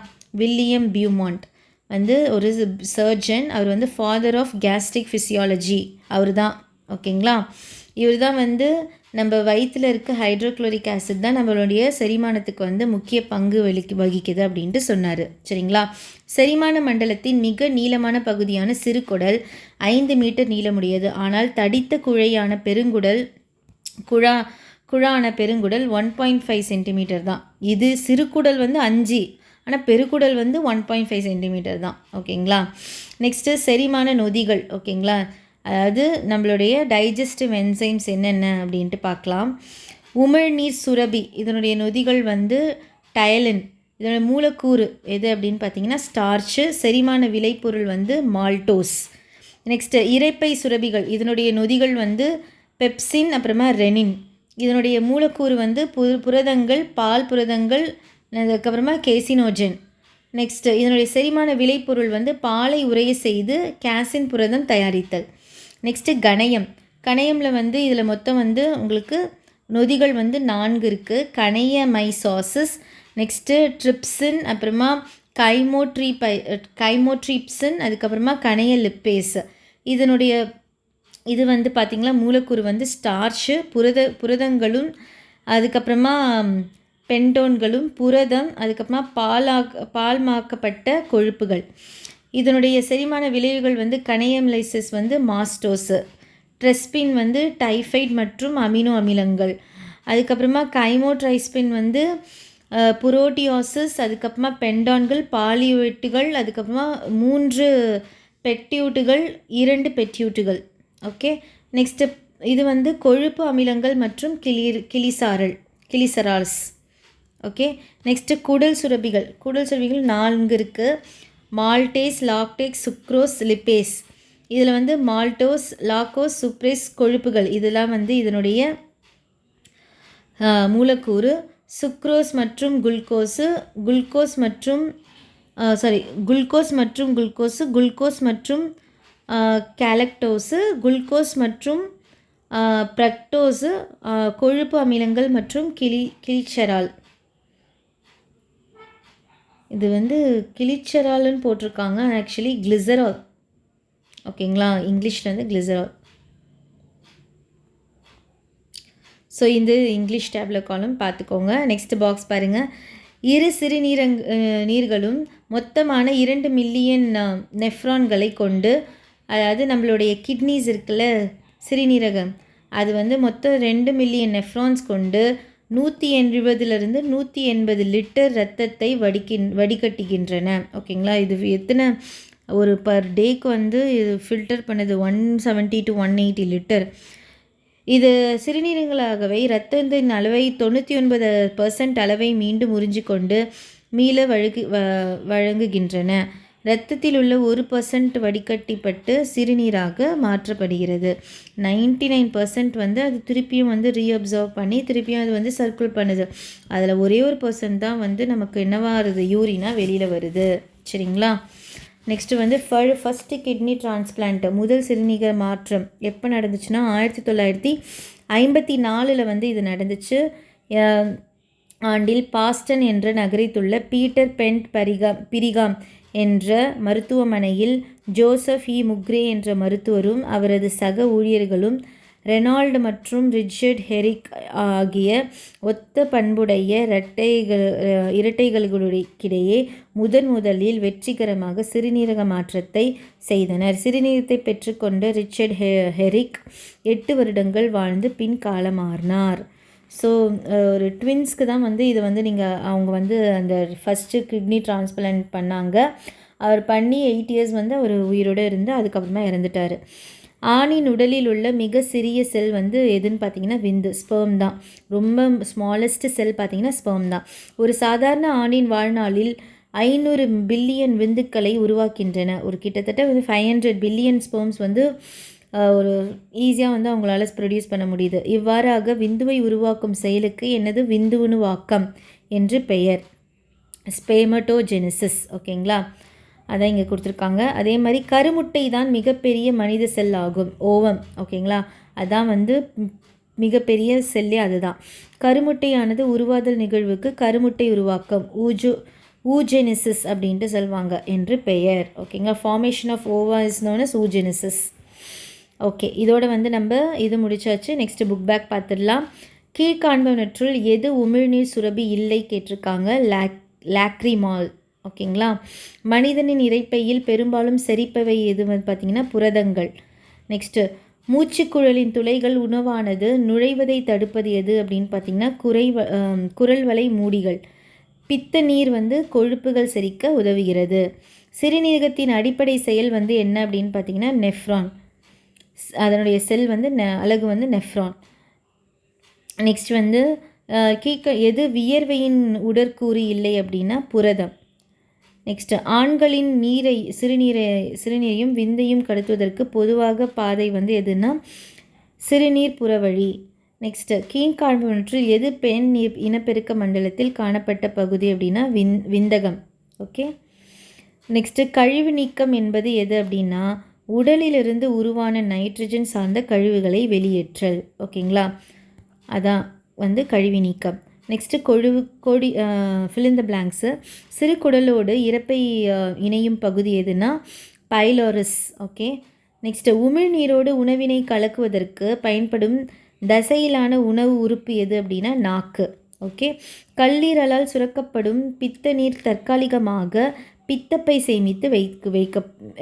[SPEAKER 1] வில்லியம் பியூமாண்ட் வந்து ஒரு சர்ஜன். அவர் வந்து ஃபாதர் ஆஃப் கேஸ்ட்ரிக் ஃபிசியாலஜி அவர் தான். ஓகேங்களா. இவர் தான் வந்து நம்ம வயிற்றில் இருக்க ஹைட்ரோக்ளோரிக் ஆசிட் தான் நம்மளுடைய செரிமானத்துக்கு வந்து முக்கிய பங்கு வகிக்குது அப்படின்ட்டு சொன்னார். சரிங்களா. செரிமான மண்டலத்தின் மிக நீளமான பகுதியான சிறுகுடல் 5 மீட்டர் நீளமுடையது. ஆனால் தடித்த குழான பெருங்குடல் 1.5 சென்டிமீட்டர் தான். இது சிறுகுடல் வந்து 5, ஆனால் பெருக்குடல் வந்து 1.5 சென்டிமீட்டர் தான். ஓகேங்களா. நெக்ஸ்ட்டு செரிமான நொதிகள். ஓகேங்களா. அதாவது நம்மளுடைய டைஜஸ்டிவ் என்சைம்ஸ் என்னென்ன அப்படின்ட்டு பார்க்கலாம். உமிழ்நீர் சுரபி, இதனுடைய நொதிகள் வந்து டயலின். இதோட மூலக்கூறு எது அப்படின்னு பார்த்தீங்கன்னா ஸ்டார்ச்சு. செரிமான விளைபொருள் வந்து மால்டோஸ். நெக்ஸ்ட்டு இரைப்பை சுரபிகள், இதனுடைய நொதிகள் வந்து பெப்சின், அப்புறமா ரெனின். இதனுடைய மூலக்கூறு வந்து புரதங்கள், பால் புரதங்கள், அதுக்கப்புறமா கேசினோஜன். நெக்ஸ்ட்டு இதனுடைய செரிமான விளைபொருள் வந்து பாலை உறைய செய்து கேசின் புரதம் தயாரித்தல். நெக்ஸ்ட்டு கணையம். கணையமில் வந்து இதில் மொத்தம் வந்து உங்களுக்கு நொதிகள் வந்து 4 இருக்குது. கணைய மைசாசிஸ், நெக்ஸ்ட்டு ட்ரிப்சின், அப்புறமா கைமோட்ரிப்சின், அதுக்கப்புறமா கணைய லிப்பேஸ். இதனுடைய இது வந்து பார்த்திங்களா மூலக்கூறு வந்து ஸ்டார்ச்சு, புரதங்களும், அதுக்கப்புறமா பென்டோன்களும், புரதம், அதுக்கப்புறமா பால்மாக்கப்பட்ட கொழுப்புகள். இதனுடைய செரிமான விளைவுகள் வந்து கணையம்லைசிஸ் வந்து மாஸ்டோஸு, ட்ரெஸ்பின் வந்து டைஃபைட் மற்றும் அமினோ அமிலங்கள், அதுக்கப்புறமா கைமோட்ரைஸ்பின் வந்து புரோட்டியோசிஸ், அதுக்கப்புறமா பென்டான்கள், பாலியோட்டுகள், அதுக்கப்புறமா 3 பெட்யூட்டுகள், 2 பெட்யூட்டுகள். ஓகே. நெக்ஸ்ட்டு இது வந்து கொழுப்பு அமிலங்கள் மற்றும் கிளிசரால்ஸ். ஓகே. நெக்ஸ்ட்டு குடல் சுரபிகள். 4 இருக்குது. Maltase, lactase, sucrose, lipase. இதில் வந்து மால்டோஸ், லாக்கோஸ், சுப்ரேஸ் கொழுப்புகள் இதெல்லாம் வந்து இதனுடைய மூலக்கூறு. சுக்ரோஸ் மற்றும் குளுக்கோஸு, குளுக்கோஸ் மற்றும் கேலக்டோஸு, குளுக்கோஸ் மற்றும் பிரக்டோஸு, கொழுப்பு அமிலங்கள் மற்றும் கிளிச்சரால். இது வந்து கிளிச்சரால்னு போட்டிருக்காங்க, ஆக்சுவலி கிளிசரால். ஓகேங்களா, இங்கிலீஷில் வந்து கிளிசரால். ஸோ இந்த இங்கிலீஷ் டேப்ல காலம் பார்த்துக்கோங்க. நெக்ஸ்ட் பாக்ஸ் பாருங்கள். இரு நீர்களும் மொத்தமான 2 மில்லியன் நெஃப்ரான்களை கொண்டு, அதாவது நம்மளுடைய கிட்னிஸ் இருக்குல்ல, சிறுநீரகம், அது வந்து மொத்தம் 2 மில்லியன் நெஃப்ரான்ஸ் கொண்டு 170 180 லிட்டர் ரத்தத்தை வடிகட்டுகின்றன. ஓகேங்களா, இது எத்தனை ஒரு பர் டேக்கு வந்து இது ஃபில்டர் பண்ணுது 170 to 180 லிட்டர். இது சிறுநீரகங்களாகவே இரத்தத்தின் அளவை 99% அளவை மீண்டும் உறிஞ்சிக்கொண்டு மீள வழங்குகின்றன. இரத்தத்தில் உள்ள 1% வடிகட்டிப்பட்டு சிறுநீராக மாற்றப்படுகிறது. 99% வந்து அது திருப்பியும் வந்து ரீஅப்சர்வ் பண்ணி திருப்பியும் அது வந்து சர்க்குல் பண்ணுது. அதில் ஒரே 1% தான் வந்து நமக்கு என்னவாகுது, யூரினாக வெளியில் வருது. சரிங்களா. நெக்ஸ்ட்டு வந்து ஃபஸ்ட்டு கிட்னி டிரான்ஸ்பிளான்ட்டு, முதல் சிறுநீரக மாற்றம் எப்போ நடந்துச்சுன்னா 1954 வந்து இது நடந்துச்சு. ஆண்டில் பாஸ்டன் என்ற நகரத்துள்ள பீட்டர் பென்ட் பிரிகாம் என்ற மருத்துவமனையில் ஜோசப் முக்ரே என்ற மருத்துவரும் அவரது சக ஊழியர்களும் ரெனால்டு மற்றும் ரிச்சர்ட் ஹெரிக் ஆகிய ஒத்த பண்புடைய இரட்டைகளுக்கிடையே முதலில் வெற்றிகரமாக சிறுநீரக மாற்றத்தை செய்தனர். சிறுநீரகத்தை பெற்றுக்கொண்ட ரிச்சர்ட் ஹெரிக் 8 வருடங்கள் வாழ்ந்து பின் காலமானார். ஸோ ஒரு ட்வின்ஸ்க்கு தான் வந்து இது வந்து அவங்க வந்து அந்த ஃபஸ்ட்டு கிட்னி டிரான்ஸ்பிளான்ட் பண்ணாங்க. அவர் பண்ணி 8 இயர்ஸ் வந்து அவர் உயிரோடு இருந்து அதுக்கப்புறமா இறந்துட்டார். ஆணின் உடலில் உள்ள மிக சிறிய செல் வந்து எதுன்னு பார்த்தீங்கன்னா விந்து, ஸ்பெர்ம் தான். ரொம்ப ஸ்மாலஸ்ட் செல் பார்த்தீங்கன்னா ஸ்பெர்ம் தான். ஒரு சாதாரண ஆணின் வாழ்நாளில் 500 பில்லியன் விந்துக்களை உருவாக்கின்றன. ஒரு கிட்டத்தட்ட வந்து 500 பில்லியன் ஸ்பெர்ம்ஸ் வந்து ஒரு ஈஸியாக வந்து அவங்களால ப்ரொடியூஸ் பண்ண முடியுது. இவ்வாறாக விந்துவை உருவாக்கும் செயலுக்கு என்னது விந்துணுவாக்கம் என்று பெயர், ஸ்பெர்மட்டோஜெனிசிஸ். ஓகேங்களா, அதான் இங்கே கொடுத்துருக்காங்க. அதே மாதிரி கருமுட்டை தான் மிகப்பெரிய மனித செல் ஆகும், ஓவம். ஓகேங்களா, அதான் வந்து மிகப்பெரிய செல்லே அதுதான். கருமுட்டையானது உருவாதல் நிகழ்வுக்கு கருமுட்டை உருவாக்கம், ஊஜெனிசிஸ் அப்படின்ட்டு சொல்லுவாங்க என்று பெயர். ஓகேங்களா, formation of ova is known as oogenesis. Okay, இதோட வந்து நம்ம இது முடிச்சாச்சு. நெக்ஸ்ட் புக் பேக் பார்த்துடலாம். கீழ்காண்பவற்றுள் எது உமிழ்நீர் சுரபி இல்லை கேட்டிருக்காங்க. லாக்ரிமால். ஓகேங்களா, மனிதனின் இரைப்பையில் பெரும்பாலும் செரிப்பவை எது பார்த்திங்கன்னா புரதங்கள். நெக்ஸ்ட்டு மூச்சுக்குழலின் துளைகள் உணவானது நுழைவதை தடுப்பது எது அப்படின்னு பார்த்திங்கன்னா குரல் வலை மூடிகள். பித்த நீர் வந்து கொழுப்புகள் செரிக்க உதவுகிறது. சிறுநீரகத்தின் அடிப்படை செயல் வந்து என்ன அப்படின்னு பார்த்திங்கன்னா நெஃப்ரான். அதனுடைய செல் வந்து அலகு வந்து நெஃப்ரான். நெக்ஸ்ட் வந்து எது வியர்வையின் உடற்கூறு இல்லை அப்படின்னா புரதம். நெக்ஸ்ட்டு ஆண்களின் சிறுநீரையும் விந்தையும் கடத்துவதற்கு பொதுவாக பாதை வந்து எதுனா சிறுநீர் புறவழி. நெக்ஸ்ட்டு கீழ்காண்பவற்றில் எது பெண் இனப்பெருக்க மண்டலத்தில் காணப்பட்ட பகுதி அப்படின்னா விந்தகம். ஓகே. நெக்ஸ்ட்டு கழிவு நீக்கம் என்பது எது அப்படின்னா உடலிலிருந்து உருவான நைட்ரஜன் சார்ந்த கழிவுகளை வெளியேற்றல். ஓகேங்களா, அதான் வந்து கழிவு நீக்கம். Next fill in the blanks. சிறு குடலோடு இறப்பை இணையும் பகுதி எதுனா பைலோரஸ். ஓகே. நெக்ஸ்ட்டு உமிழ்நீரோடு உணவினை கலக்குவதற்கு பயன்படும் தசையிலான உணவு உறுப்பு எது அப்படின்னா நாக்கு. ஓகே. கல்லீரலால் சுரக்கப்படும் பித்த நீர் தற்காலிகமாக பித்தப்பை சேமித்து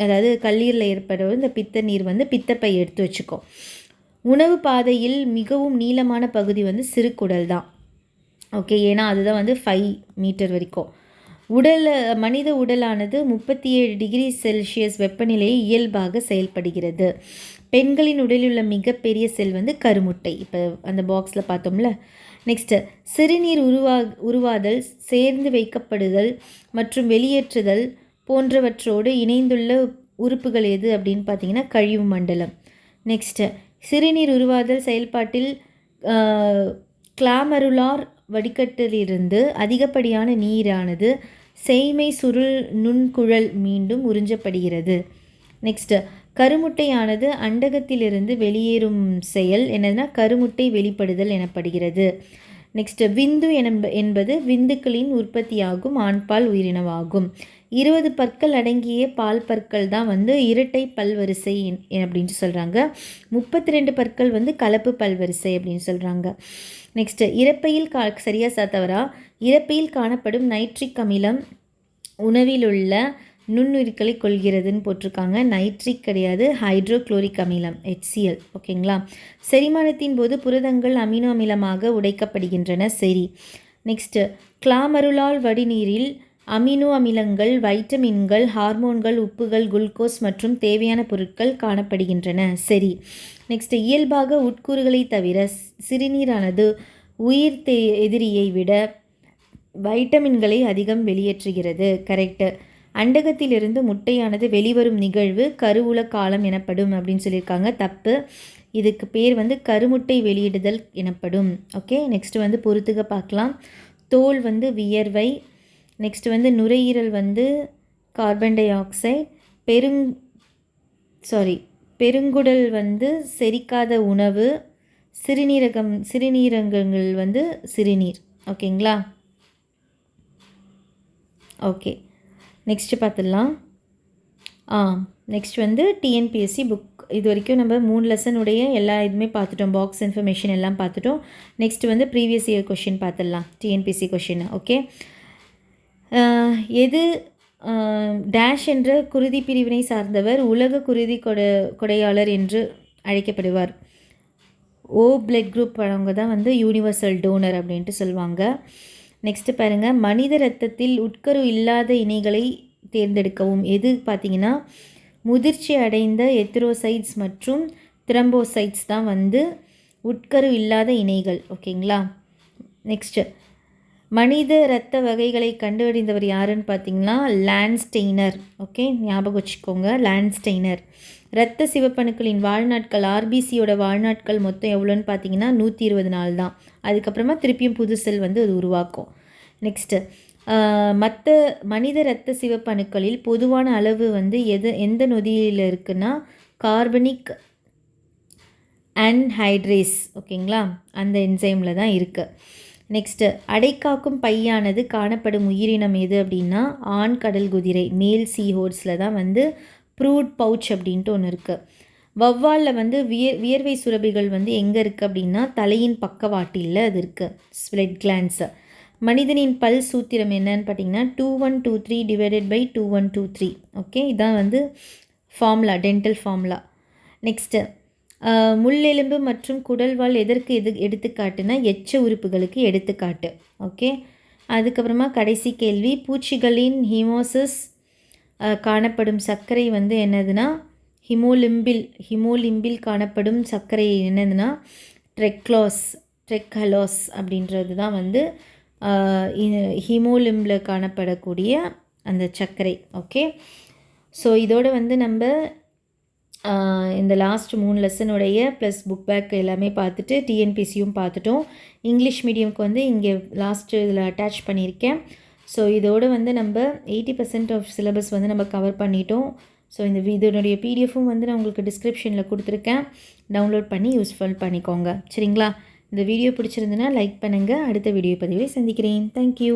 [SPEAKER 1] அதாவது கல்லீரலில் ஏற்படும் இந்த பித்த நீர் வந்து பித்தப்பை எடுத்து வச்சுக்கோ. உணவு பாதையில் மிகவும் நீளமான பகுதி வந்து சிறுகுடல் தான். ஓகே, ஏன்னா அதுதான் வந்து 5 மீட்டர் வரைக்கும். மனித உடலானது 37 டிகிரி செல்சியஸ் வெப்பநிலையை இயல்பாக செயல்படுகிறது. பெண்களின் உடலில் உள்ள மிகப்பெரிய செல் வந்து கருமுட்டை. இப்போ அந்த பாக்ஸில் பார்த்தோம்ல. நெக்ஸ்ட்டு சிறுநீர் உருவாதல், சேர்ந்து வைக்கப்படுதல் மற்றும் வெளியேற்றுதல் போன்றவற்றோடு இணைந்துள்ள உறுப்புகள் எது அப்படின்னு பார்த்தீங்கன்னா கழிவு மண்டலம். நெக்ஸ்ட்டு சிறுநீர் உருவாதல் செயல்பாட்டில் கிளாமருலார் வடிகட்டிலிருந்து அதிகப்படியான நீரானது சேய்மை சுருள் நுண்குழல் மீண்டும் உறிஞ்சப்படுகிறது. நெக்ஸ்ட்டு கருமுட்டையானது அண்டகத்திலிருந்து வெளியேறும் செயல் என்னதுன்னா கருமுட்டை வெளிப்படுதல் எனப்படுகிறது. நெக்ஸ்ட்டு விந்து என்பது விந்துக்களின் உற்பத்தியாகும் ஆண்பால் உயிரினமாகும். 20 பற்கள் அடங்கிய பால் பற்கள் தான் வந்து இரட்டை பல்வரிசை அப்படின்னு சொல்கிறாங்க. 32 பற்கள் வந்து கலப்பு பல்வரிசை அப்படின்னு சொல்கிறாங்க. நெக்ஸ்ட்டு இறப்பையில் சரியா தவறா? இறப்பையில் காணப்படும் நைட்ரிக் அமிலம் உணவில் உள்ள நுண்ணுயிர்களை கொள்கிறதுன்னு போட்டிருக்காங்க. நைட்ரிக் கிடையாது, ஹைட்ரோக்ளோரிக் அமிலம் HCl. ஓகேங்களா. செரிமானத்தின் போது புரதங்கள் அமினோ அமிலமாக உடைக்கப்படுகின்றன. சரி. நெக்ஸ்ட்டு கிளாமருலால் வடிநீரில் அமினோ அமிலங்கள், வைட்டமின்கள், ஹார்மோன்கள், உப்புகள், குளுக்கோஸ் மற்றும் தேவையான பொருட்கள் காணப்படுகின்றன. சரி. நெக்ஸ்ட்டு இயல்பாக உட்கூறுகளை தவிர சிறுநீரானது உயிர் எதிரியை விட வைட்டமின்களை அதிகம் வெளியேற்றுகிறது. கரெக்டு. அண்டகத்திலிருந்து முட்டையானது வெளிவரும் நிகழ்வு கருவுல காலம் எனப்படும் அப்படின்னு சொல்லியிருக்காங்க. தப்பு. இதுக்கு பேர் வந்து கருமுட்டை வெளியிடுதல் எனப்படும். ஓகே. நெக்ஸ்ட் வந்து பொறுத்துக பார்க்கலாம். தோல் வந்து வியர்வை. நெக்ஸ்ட் வந்து நுரையீரல் வந்து கார்பன் டை ஆக்சைடு. பெருங்குடல் வந்து செரிக்காத உணவு. சிறுநீரகங்கள் வந்து சிறுநீர். ஓகேங்களா. ஓகே, நெக்ஸ்ட்டு பார்த்துடலாம். நெக்ஸ்ட் வந்து டிஎன்பிஎஸ்சி புக். இது வரைக்கும் நம்ம 3 லெசனுடைய எல்லா இதுவுமே பார்த்துட்டோம். பாக்ஸ் இன்ஃபர்மேஷன் எல்லாம் பார்த்துட்டோம். நெக்ஸ்ட் வந்து ப்ரீவியஸ் இயர் கொஷின் பார்த்துடலாம். TNPSC question. ஓகே. எது டேஷ் என்ற குருதி பிரிவினை சார்ந்தவர் உலக குருதி கொடையாளர் என்று அழைக்கப்படுவார்? பிளட் குரூப் அவங்க தான் வந்து யூனிவர்சல் டோனர் அப்படின்ட்டு சொல்லுவாங்க. நெக்ஸ்ட்டு பாருங்கள், மனித இரத்தத்தில் உட்கரு இல்லாத இணைகளை தேர்ந்தெடுக்கவும். எது பார்த்தீங்கன்னா முதிர்ச்சி அடைந்த எத்ரோசைட்ஸ் மற்றும் த்ரம்போசைட்ஸ் தான் வந்து உட்கரு இல்லாத இணைகள். ஓகேங்களா. நெக்ஸ்ட்டு மனித இரத்த வகைகளை கண்டறிந்தவர் யாருன்னு பார்த்தீங்கன்னா லான்ஸ்டெய்னர். ஓகே, ஞாபகம் வச்சுக்கோங்க, லான்ஸ்டெய்னர். இரத்த சிவப்பணுக்களின் வாழ்நாட்கள், ஆர்பிசியோட வாழ்நாட்கள் மொத்தம் எவ்வளோன்னு பார்த்தீங்கன்னா 120 நாள் தான். அதுக்கப்புறமா திருப்பியும் புது செல் வந்து அது உருவாக்கும். நெக்ஸ்ட்டு மற்ற மனித இரத்த சிவப்பணுக்களில் பொதுவான அளவு வந்து எந்த நொதியில் இருக்குன்னா கார்பனிக் அன்ஹைட்ரேஸ். ஓகேங்களா, அந்த என்சைமில் தான் இருக்குது. நெக்ஸ்ட்டு அடைக்காக்கும் பையானது காணப்படும் உயிரினம் எது அப்படின்னா ஆண் கடல் குதிரை, மேல் சீஹோர்ஸில் தான் வந்து ப்ரூட் பவுச் அப்படின்ட்டு ஒன்று இருக்குது. வவ்வாலில் வந்து வியர்வை சுரபிகள் வந்து எங்கே இருக்குது அப்படின்னா தலையின் பக்கவாட்டில் அது இருக்குது, ஸ்ப்ளெட் கிளான்ஸு. மனிதனின் பல் சூத்திரம் என்னன்னு பார்த்தீங்கன்னா 2123 டிவைடட் பை 2123. ஓகே, இதான் வந்து ஃபார்முலா, டென்டல் ஃபார்முலா. நெக்ஸ்ட்டு முள்ளெலும்பு மற்றும் குடல்வால் எதற்கு எடுத்துக்காட்டுனா எச்ச உறுப்புகளுக்கு எடுத்துக்காட்டு. ஓகே, அதுக்கப்புறமா கடைசி கேள்வி, பூச்சிகளின் ஹீமோசிஸ் காணப்படும் சர்க்கரை வந்து என்னதுன்னா ஹிமோலிம்பில் காணப்படும் சர்க்கரை என்னதுன்னா ட்ரெக்ஹலோஸ் அப்படின்றது தான் வந்து ஹீமோலிம்பில் காணப்படக்கூடிய அந்த சர்க்கரை. ஓகே, ஸோ இதோடு வந்து நம்ம இந்த லாஸ்ட் 3 லெசனுடைய ப்ளஸ் புக் பேக் எல்லாமே பார்த்துட்டு டிஎன்பிசியும் பார்த்துட்டோம். இங்கிலீஷ் மீடியம்க்கு வந்து இங்கே லாஸ்ட்டு இதில் அட்டாச் பண்ணியிருக்கேன். ஸோ இதோடு வந்து நம்ம 80% ஆஃப் சிலபஸ் வந்து நம்ம கவர் பண்ணிட்டோம். ஸோ இதனுடைய பிடிஎஃப்பும் வந்து நான் உங்களுக்கு டிஸ்கிரிப்ஷனில் கொடுத்துருக்கேன். டவுன்லோட் பண்ணி யூஸ்ஃபுல் பண்ணிக்கோங்க. சரிங்களா? இந்த வீடியோ பிடிச்சிருந்துன்னா லைக் பண்ணுங்கள். அடுத்த வீடியோ பதிவை சந்திக்கிறேன். தேங்க்யூ.